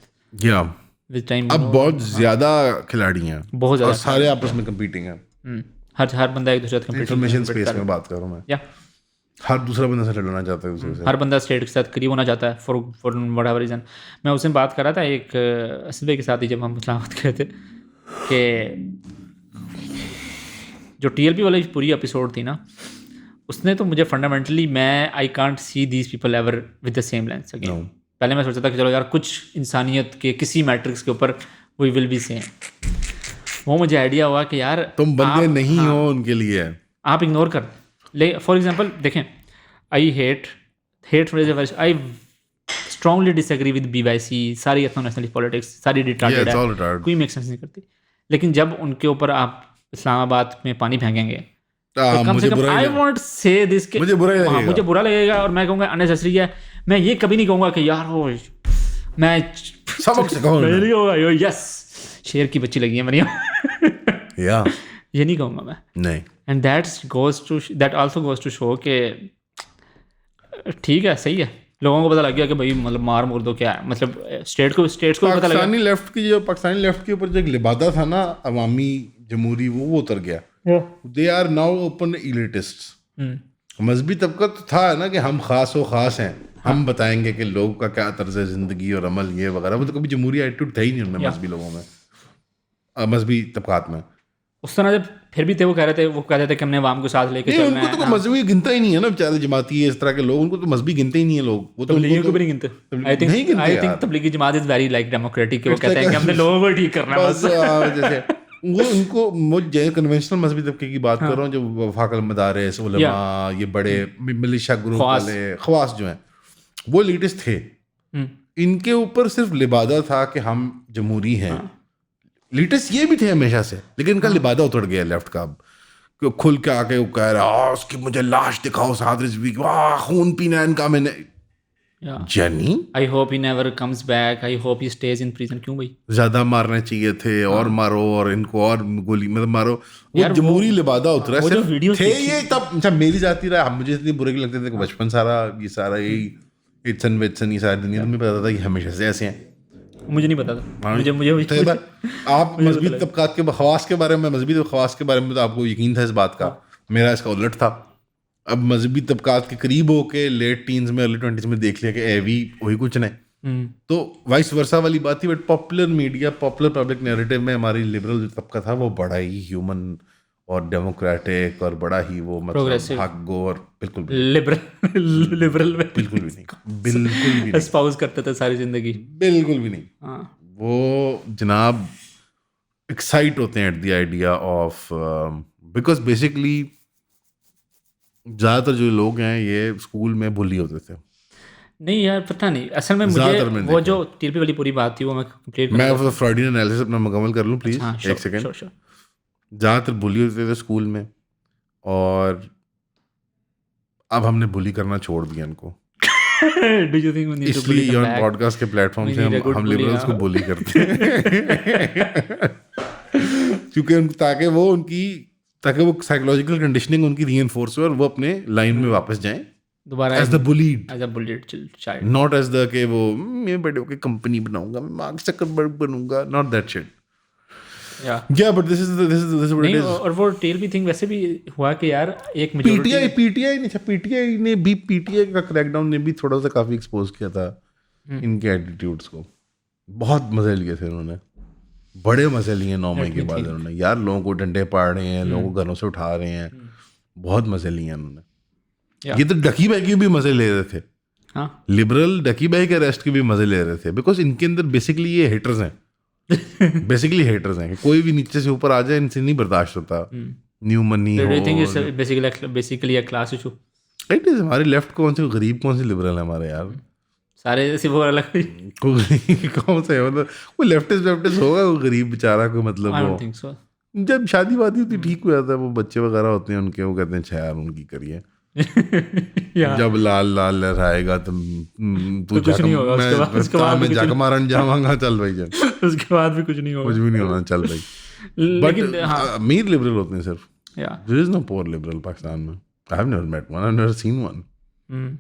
[SPEAKER 2] With time.
[SPEAKER 1] अब बहुत ज़्यादा खिलाड़ी हैं,
[SPEAKER 2] बहुत ज़्यादा,
[SPEAKER 1] और सारे आपस में competing हैं।
[SPEAKER 2] हर बंदा एक दूसरे से
[SPEAKER 1] इंफॉर्मेशन स्पेस में बात कर रहा हूँ मैं, या हर दूसरा बंदा से लड़ना चाहता है दूसरे से,
[SPEAKER 2] हर बंदा स्टेट के साथ करीब होना चाहता है फॉर व्हाटएवर रीजन। मैं उससे बात कर रहा था एक असद भाई के साथ ही, जब हम इस्लामाबाद गए थे, कि जो TLP वाली पूरी एपिसोड थी ना, उसने तो मुझे फंडामेंटली, मैं I can't see these people ever with the same lens again. पहले मैं सोचता था कि चलो यार कुछ इंसानियत के किसी मैट्रिक्स के ऊपर वी विल बी सेम, वो मुझे आइडिया हुआ कि यार
[SPEAKER 1] तुम बंदे नहीं हो उनके लिए, आप
[SPEAKER 2] इग्नोर कर ले। फॉर एग्जांपल देखें, I strongly disagree with BYC, सारी एथनो नेशनलिस्ट पॉलिटिक्स सारी रिटार्डेड है, कोई मेक सेंस नहीं करती। लेकिन जब उनके ऊपर आप इस्लामाबाद में पानी फेंकेंगे, तो कम से कम आई वॉन्ट से दिस के मुझे बुरा लगेगा, और मैं कहूँगा अननेसेसरी है। मैं ये कभी नहीं कहूँगा कि यार हो मैं
[SPEAKER 1] सबक सिखाऊंगा,
[SPEAKER 2] यस शेर की बच्ची लगी है मरियम ये नहीं कहूँगा मैं, नहीं। And that also goes to show कि ठीक है, सही है, लोगों को पता लग गया कि भाई मतलब मार मुर्दो क्या है, मतलब स्टेट्स को पता लगा।
[SPEAKER 1] पाकिस्तानी लेफ्ट के ऊपर जो लिबादा था ना, अवामी जमहूरी, वो उतर गया। They are now open elitists. मजहबी तबका तो था ना कि हम खास हैं, हम बताएंगे कि लोगों का क्या तर्ज जिंदगी और अमल ये वगैरह, वो तो कभी जमहूरी एटीट्यूड था ही नहीं उनमें, मजहबी लोगों में, मजहबी तबकात में।
[SPEAKER 2] उस तरह जब फिर भी थे वो कहते थे कि हमने अवाम को साथ लेके चलना है।
[SPEAKER 1] उनको तो मजहबी गिनता ही नहीं है ना बेचारे, जमाती है इस तरह के लोग, उनको तो मजहबी गिनते ही नहीं है लोग, वो तो
[SPEAKER 2] तबलीगी को भी नहीं गिनते। I think Tablighi Jamaat is very like democratic, वो कहते हैं कि हमने लोगों को ठीक करना है बस।
[SPEAKER 1] जैसे वो उनको मुझे कन्वेंशनल मजहबी तबके की बात कर रहा हूँ, जो वफाकल मदारिस उलमा, ये बड़े मिलिशिया ग्रुप वाले ख्वास जो हैं, वो लीडर्स थे। इनके ऊपर सिर्फ लिबादा था कि हम जमहूरी हैं। लीडर्स ये भी थे हमेशा से, लेकिन इनका लिबादा उतर गया लेफ्ट का। अब खुल के आके वो कह रहा उसकी मुझे लाश दिखाओ साद रिजवी, वाह खून पीना इनका मैंने। जनी
[SPEAKER 2] I hope he never comes back, I hope he stage in prison. क्यों भाई,
[SPEAKER 1] ज्यादा मारने चाहिए थे, और मारो, और इनको और गोली मतलब मारो। वो जमहूरी लिबादा उतरा थे ये तब। अच्छा मेरी जाती रहा, मुझे इतनी बुरे लगते थे कि बचपन सारा यही इट्सन वेट्सन ये सारी दुनिया में पता था कि हमेशा से ऐसे हैं।
[SPEAKER 2] मुझे नहीं पता था। मुझे
[SPEAKER 1] आप मजहबी तबकात के खवास के बारे में, मजहबी खवास के बारे में तो आपको यकीन था इस बात का, मेरा इसका उलट था। अब मजहबी तबकात के करीब होके लेट टीन्स में अर्ली 20s में देख लिया कि वही कुछ नहीं। तो वाइस वर्सा वाली बात थी, but popular media, popular public narrative में हमारी लिबरल जो तबका था वो बड़ा ही ह्यूमन और डेमोक्रेटिक और बड़ा ही वो मतलब भागो और बिल्कुल भी
[SPEAKER 2] लिबरल में
[SPEAKER 1] बिल्कुल भी नहीं
[SPEAKER 2] एस्पाउस करते थे सारी जिंदगी,
[SPEAKER 1] बिल्कुल भी नहीं। वो जनाब एक्साइट होते हैं at the idea of, because basically ज़्यादातर जो लोग हैं ये स्कूल में बुली होते थे।
[SPEAKER 2] नहीं यार पता नहीं, असल में मुझे वो जो टीपी वाली पूरी बात थी वो मैं कंप्लीट
[SPEAKER 1] मैं फ्रॉडियन एनालिसिस अपना मुकम्मल कर लूँ प्लीज, एक सेकंड। ज़्यादातर बुली होते थे स्कूल में, और अब हमने बुली करना छोड़ दिया इनको। इसलिए ऑन पॉडकास्ट के प्लेटफॉर्म से हम लिबरल्स को बुली करते हैं क्योंकि ताकि वो साइकोलॉजिकल कंडीशनिंग उनकी रीइंफोर्स हो और वो अपने लाइन में वापस जाएं दोबारा as the bullied child, not as the के वो मैं बड़े होके कंपनी बनाऊंगा, मैं मार्क जकरबर्ग बनूंगा, not that shit. Yeah, but this is what it is.
[SPEAKER 2] और वो टेल भी थिंग वैसे भी हुआ कि यार एक
[SPEAKER 1] पीटीआई का क्रैकडाउन ने भी थोड़ा सा काफी एक्सपोज किया था इनके एटीट्यूड्स को। बहुत मजे लिए थे उन्होंने, बड़े मजे लिए 9 मई के बाद उन्होंने। यार लोगों को डंडे पाड़ रहे हैं, लोगों को घरों से उठा रहे हैं, बहुत मजे लिए उन्होंने। ये तो डकी भाई के भी मजे ले रहे थे, लिबरल डकी भाई के अरेस्ट के भी मजे ले रहे थे, बिकॉज इनके अंदर बेसिकली ये हेटर्स हैं। बेसिकली हेटर्स हैं, कोई भी नीचे से ऊपर आ जाए इनसे नहीं बर्दाश्त होता। New money
[SPEAKER 2] basically class issue.
[SPEAKER 1] It is हमारे लेफ्ट कौन से गरीब कौन से लिबरल है हमारे यार,
[SPEAKER 2] सारे जैसे वो अलग
[SPEAKER 1] कौन से मतलब कोई लेफ्टिस्ट होगा, कोई गरीब बेचारा, कोई मतलब वो जब शादी वादी होती ठीक हो जाता है, वो बच्चे वगैरह होते हैं उनके, वो कहते हैं अच्छा यार उनकी करिए जब लाल लाल लहराएगा तो तू
[SPEAKER 2] कुछ नहीं होगा, उसके बाद
[SPEAKER 1] मैं जाके मारन जाऊंगा, चल भाई जा
[SPEAKER 2] उसके बाद भी कुछ नहीं होगा,
[SPEAKER 1] कुछ भी नहीं होना, चल भाई। बट अमीर लिबरल होते हैं सिर्फ, there is no poor liberal Pakistan में। I have never met one, I have never seen one.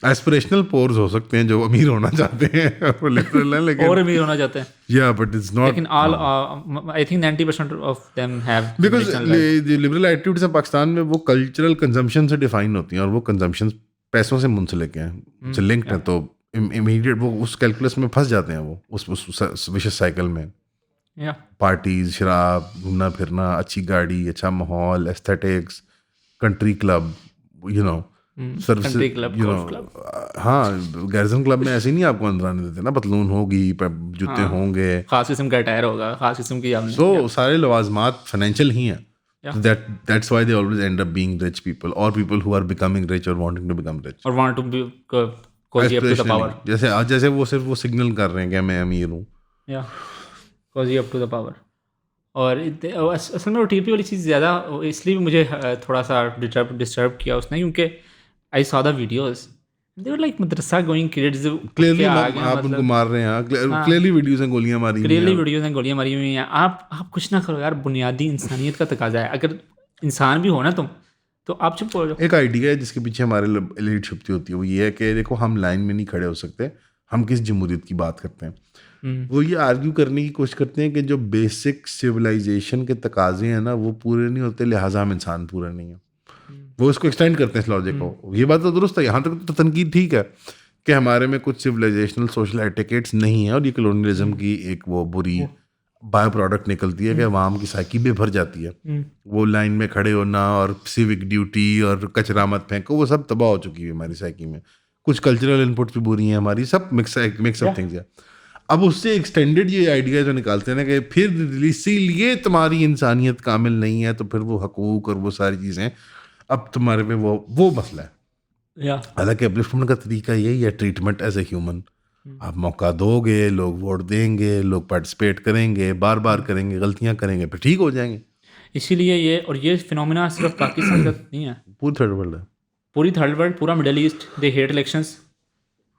[SPEAKER 1] Aspirational poors हो सकते हैं जो अमीर होना चाहते हैं वो लिबरल हैं, लेकिन
[SPEAKER 2] और अमीर होना चाहते हैं,
[SPEAKER 1] या बट इट्स नॉट,
[SPEAKER 2] लेकिन all I think 90% of them have,
[SPEAKER 1] because the liberal attitudes हैं पाकिस्तान में वो कल्चरल कंजम्पशन से डिफाइन होती हैं, और वो कंजम्पशन पैसों से मुंसलिक हैं, से लिंक्ड हैं, तो इमीडिएट वो उस कैलकुलस में फंस जाते हैं, वो उस विशेष साइकिल में। पार्टीज, शराब, घूमना फिरना, अच्छी गाड़ी, अच्छा माहौल, aesthetics, country club, you know service, you know. हाँ, गैरिसन क्लब में ऐसे नहीं आपको अंदर आने देते ना, पतलून होगी, जूते होंगे,
[SPEAKER 2] खास किस्म का टायर होगा, खास किस्म की,
[SPEAKER 1] सो सारे लवाजमात फाइनेंशियल ही हैं। That's why they always end up being rich people, or people who are becoming rich or wanting to become rich,
[SPEAKER 2] or want to be cozy up to the power.
[SPEAKER 1] जैसे वो सिर्फ वो सिग्नल कर रहे हैं कि मैं अमीर हूँ,
[SPEAKER 2] cozy up to the power। और असल में वो टीपी वाली चीज़ ज़्यादा इसलिए मुझे थोड़ा सा डिस्टर्ब किया उसने, क्योंकि I saw the videos, they were like Madrasa going kids,
[SPEAKER 1] clearly आप उनको मार रहे हैं, क्लियरली वीडियोस हैं, गोलियां मारी हुई हैं,
[SPEAKER 2] क्लियरली वीडियोस हैं, गोलियां मारी हुई हैं। आप कुछ ना करो यार, बुनियादी इंसानियत का तकाजा है, अगर इंसान भी हो ना तुम तो आप चुप हो जाओ।
[SPEAKER 1] एक आइडिया है जिसके पीछे हमारे एलीट छुपती होती है, वो ये है कि देखो हम लाइन में नहीं खड़े हो सकते, हम किस जमहूरियत की बात करते हैं। वो ये आर्ग्यू करने की कोशिश करते हैं कि जो बेसिक सिविलाइजेशन के तकाजे हैं ना वो पूरे नहीं होते, लिहाजा हम इंसान पूरा नहीं है। वो इसको एक्सटेंड करते हैं इस लॉजिक को। ये बात तो दुरुस्त है, यहाँ तक तो तनकीद ठीक है कि हमारे में कुछ सिविलाइजेशनल सोशल एटिकेट्स नहीं है, और ये कॉलोनियलिज्म की एक वो बुरी बाय प्रोडक्ट निकलती है कि अवाम की साइकी बेभर जाती है। वो लाइन में खड़े होना और सिविक ड्यूटी और कचरा मत फेंको, वो सब तबाह हो चुकी है हमारी साइकी में। कुछ कल्चरल इनपुट्स भी बुरी हैं हमारी, सब मिक्स ऑफ थिंग्स है। अब उससे एक्सटेंडेड ये आइडिया जो निकालते हैं ना कि फिर इसीलिए तुम्हारी इंसानियत कामिल नहीं है, तो फिर वो हकूक और वो सारी चीज़ें अब तुम्हारे में वो मसला है। हालांकि अपलिफ्टमेंट का तरीका यही है, ट्रीटमेंट एज ए ह्यूमन। आप मौका दोगे, लोग वोट देंगे, लोग पार्टिसिपेट करेंगे, बार बार करेंगे, गलतियां करेंगे, फिर ठीक हो जाएंगे।
[SPEAKER 2] इसीलिए ये फिनोमिना सिर्फ पाकिस्तान का नहीं है,
[SPEAKER 1] पूरी थर्ड वर्ल्ड है,
[SPEAKER 2] पूरी थर्ड वर्ल्ड, पूरा middle east, they hate elections.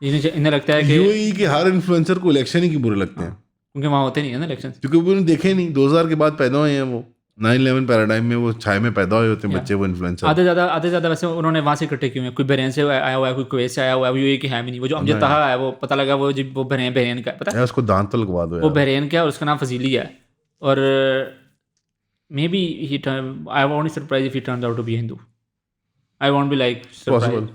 [SPEAKER 2] इन्हें लगता है कि
[SPEAKER 1] यूएई के हर इन्फ्लुएंसर को इलेक्शन ही की बुरे लगते हैं,
[SPEAKER 2] क्योंकि वहाँ होते नहीं है ना इलेक्शन,
[SPEAKER 1] क्योंकि वो उन्होंने देखे नहीं। 2000 के बाद पैदा हुए हैं, वो 9/11 पैराडाइम में वो छाए में पैदा हुए होते हैं बच्चे, वो इन्फ्लुएंसर
[SPEAKER 2] आधे ज़्यादा वैसे उन्होंने वहाँ से इकट्ठे किए हुए हैं। कोई बहरेन से आया हुआ है, कोई कुवैत से आया हुआ है, यूएई की है भी नहीं। वो जो अमजद ताहा है, वो पता लगा वो बहरेन का पता है,
[SPEAKER 1] उसको दांत तो लगवा दो,
[SPEAKER 2] वो बहरेन का है और उसका नाम फजीली है। और maybe I won't be surprise if he turns out to be Hindu. I won't be like surprise,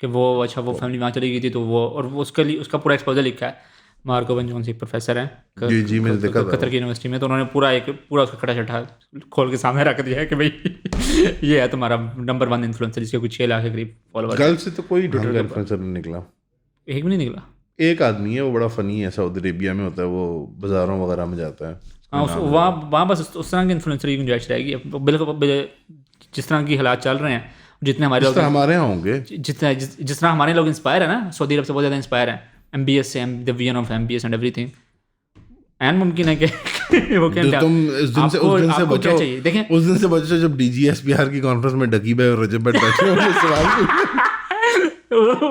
[SPEAKER 2] कि वो अच्छा वो फैमिली वहाँ चली गई थी, तो वो और वो उसके लिए उसका पूरा एक्सपोजर लिखा है। मार्को बन जोन्स एक प्रोफेसर हैं कतर की यूनिवर्सिटी में, तो उन्होंने पूरा उसका खटा छठा खोल के सामने रख दिया है कि भाई ये है तुम्हारा नंबर 1 इन्फ्लुएंसर, जिसके कुछ 6 लाख के करीब फॉलोअर्स।
[SPEAKER 1] गल्फ से तो कोई ढंग का इन्फ्लुएंसर नहीं निकला,
[SPEAKER 2] एक भी नहीं निकला।
[SPEAKER 1] एक आदमी है वो बड़ा फनी है, सऊदी अरेबिया में होता है, वो बाजारों वगैरह में जाता है।
[SPEAKER 2] हाँ, वहाँ बस उस तरह की इन्फ्लुएंसर की गुंजाइश रहेगी। बिल्कुल जिस तरह की हालात चल रहे हैं, जितने हमारे लोग
[SPEAKER 1] हमारे यहाँ होंगे,
[SPEAKER 2] जिस तरह हमारे लोग इंस्पायर है ना, सऊदी अरब से बहुत ज़्यादा इंस्पायर है, MBS से, the vision of MBS and everything. And मुमकिन है कि वो क्या
[SPEAKER 1] तुम उस दिन से बचो,
[SPEAKER 2] देखें
[SPEAKER 1] उस दिन से बचो जब DGSPR की कॉन्फ्रेंस में डकी भाई और रजब भाई बैठे होंगे सवाल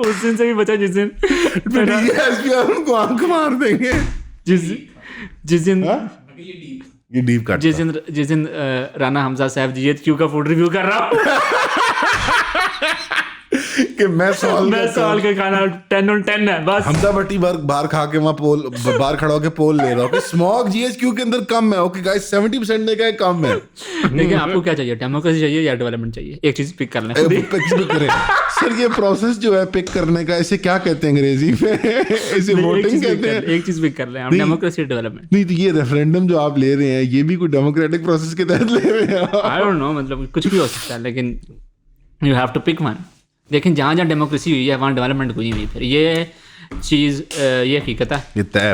[SPEAKER 2] उस दिन से भी बचा जिस दिन
[SPEAKER 1] DGSPR उनको आंख मार देंगे,
[SPEAKER 2] जिस दिन
[SPEAKER 1] ये डीप कट,
[SPEAKER 2] जिस दिन राना हमजा साहब GHQ का फूड रिव्यू कर रहा हूँ
[SPEAKER 1] कि मैं सवाल
[SPEAKER 2] का खाना 10 on 10 है बस।
[SPEAKER 1] हमजा भट्टी बाहर खा के वहाँ बाहर खड़ा होकर पोल ले रहा हूँ कि स्मॉग GHQ के अंदर कम है। ओके गाइस 70% ने कहा कम है।
[SPEAKER 2] लेकिन आपको क्या चाहिए, डेमोक्रेसी चाहिए या डेवलपमेंट चाहिए? एक चीज पिक कर लें।
[SPEAKER 1] सर ये प्रोसेस जो है पिक करने का, इसे क्या कहते हैं अंग्रेजी में? इसे वोटिंग कहते हैं।
[SPEAKER 2] एक चीज पिक कर लें, हम डेमोक्रेसी डेवलपमेंट।
[SPEAKER 1] नहीं तो ये रेफरेंडम जो आप ले रहे हैं ये भी कोई डेमोक्रेटिक प्रोसेस के तहत ले रहे हैं?
[SPEAKER 2] आई डोंट नो, मतलब कुछ भी हो सकता है, लेकिन you have to pick one. लेकिन जहाँ जहाँ डेमोक्रेसी हुई है वहाँ डेवलपमेंट कोई नहीं हुई। फिर ये चीज़ ये हकीकत है,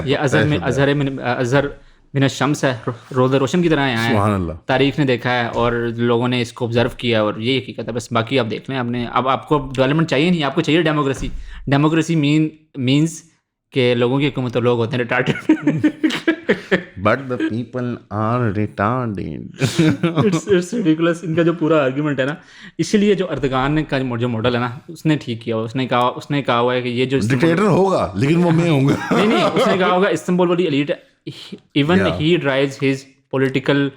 [SPEAKER 2] ये अजहर बिन शम्स है, रोज़ रोशन की तरह यहाँ है, तारीख ने देखा है और लोगों ने इसको ऑब्जर्व किया है, और ये हकीकत है। बस बाकी आप देख लें आपने, अब आपको डेवलपमेंट चाहिए नहीं, आपको चाहिए डेमोक्रेसी। डेमोक्रेसी मीन्स के लोगों की हुकूमत तो लोग होते हैं retarded,
[SPEAKER 1] but the people are retarded.
[SPEAKER 2] It's ridiculous इनका जो पूरा आर्गुमेंट है ना। इसीलिए जो अर्दगान का जो मॉडल है ना, उसने ठीक किया। उसने कहा हुआ है कि ये जो
[SPEAKER 1] डिक्टेटर होगा लेकिन वो मैं होऊंगा।
[SPEAKER 2] नहीं उसने कहा होगा इस्तांबुल वाली elite, even he drives his political,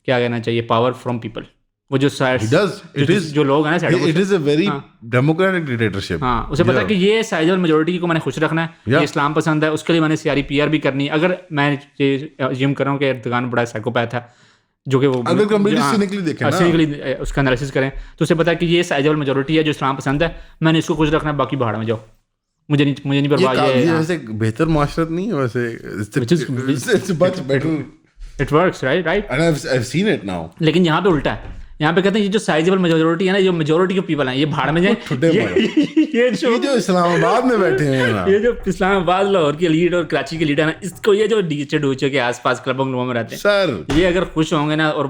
[SPEAKER 2] क्या कहना चाहिए, पावर फ्रॉम पीपल। वो जो जो लोग हैं ना,
[SPEAKER 1] it is a very democratic dictatorship.
[SPEAKER 2] हाँ, उसे पता है कि ये साइजल मेजोरिटी को मैंने खुश रखना है, ये इस्लाम पसंद है, उसके लिए मैंने CRPR भी करनी है। अगर मैं अज्यूम कर रहा हूँ कि एर्दोगान बड़ा साइकोपैथ है, जो कि वो सिनिकली उसका एनालिसिस करें, तो उसे पता है कि ये साइजल मेजोरिटी है जो इस्लाम पसंद है, मैंने इसको खुश रखना है, बाकी भाड़ में जाओ, मुझे नहीं परवाह।
[SPEAKER 1] ये वैसे बेहतर माशरत नहीं है वैसे, it's much better,
[SPEAKER 2] it works right
[SPEAKER 1] and I've seen it now।
[SPEAKER 2] लेकिन यहाँ पे उल्टा है, यहाँ पे कहते हैं ये जो साइजेबल मेजोरिटी है ना, जो मेजोरिटी ऑफ पीपल हैं, ये भाड़ में जाए। ये जो
[SPEAKER 1] इस्लामाबाद में बैठे हैं ना,
[SPEAKER 2] ये जो इस्लामाबाद, लाहौर की लीड और कराची की लीड है ना, इसको ये जो डीचे डूचे के आसपास क्लबों में रहते हैं
[SPEAKER 1] सर,
[SPEAKER 2] ये अगर खुश होंगे ना और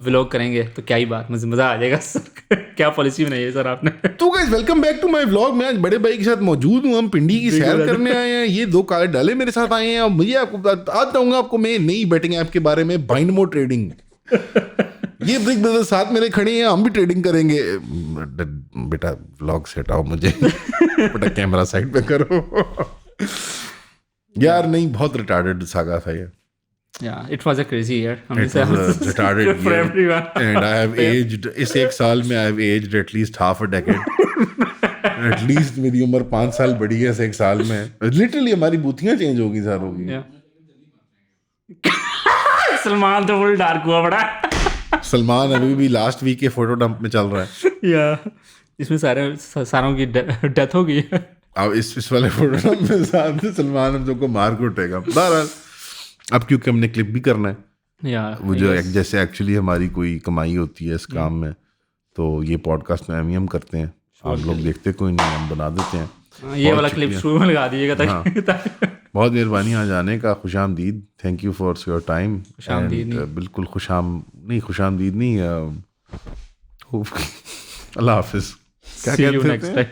[SPEAKER 2] व्लॉग करेंगे तो क्या ही बात, मजा आ जाएगा सर। क्या पॉलिसी बनाई है सर आपने?
[SPEAKER 1] तो guys welcome back to my vlog. मैं आज बड़े भाई के साथ मौजूद हूँ, हम पिंडी की सैर करने आए हैं। ये 2 काले डाले मेरे साथ आए हैं और मुझे आपको आज दूंगा आपको मैं नई बैटिंग ऐप के बारे में, बाइंडमो ट्रेडिंग। ये बिग ब्रदर साथ मेरे खड़े हैं, हम भी ट्रेडिंग करेंगे। बेटा व्लॉग से हटाओ मुझे, बेटा कैमरा साइड पे करो। यार नहीं, बहुत रिटार्डेड सागा था ये।
[SPEAKER 2] Yeah, it was a crazy year.
[SPEAKER 1] It was a retarded year for everyone. And I have aged, इस 1 साल में I have aged at least half a decade. At least मेरी उम्र 5 साल बढ़ी है इस 1 साल में। Literally हमारी बूथियाँ चेंज होगी सार होगी।
[SPEAKER 2] सलमान तो फुल डार्क हुआ बड़ा।
[SPEAKER 1] सलमान अभी भी लास्ट वीक के फोटो डंप में चल रहा है।
[SPEAKER 2] या इसमें सारों की डेथ हो गई।
[SPEAKER 1] अब इस वाले फोटो डंप में साथ सलमान हम सबको मार के उठेगा। बहरहाल अब क्योंकि हमने क्लिप भी करना है, वो जो जैसे एक्चुअली हमारी कोई कमाई होती है इस काम में, तो ये पॉडकास्ट में हम करते हैं। आप लोग देखते कोई नहीं, हम बना देते हैं।
[SPEAKER 2] ये वाला क्लिप शुरू में लगा दीजिएगा ताकि
[SPEAKER 1] बहुत मेहरबानी यहाँ जाने का, खुशामदीद। Thank you for your time. बिल्कुल खुशामदीद नहीं, अल्लाह हाफिज। क्या कहते हैं?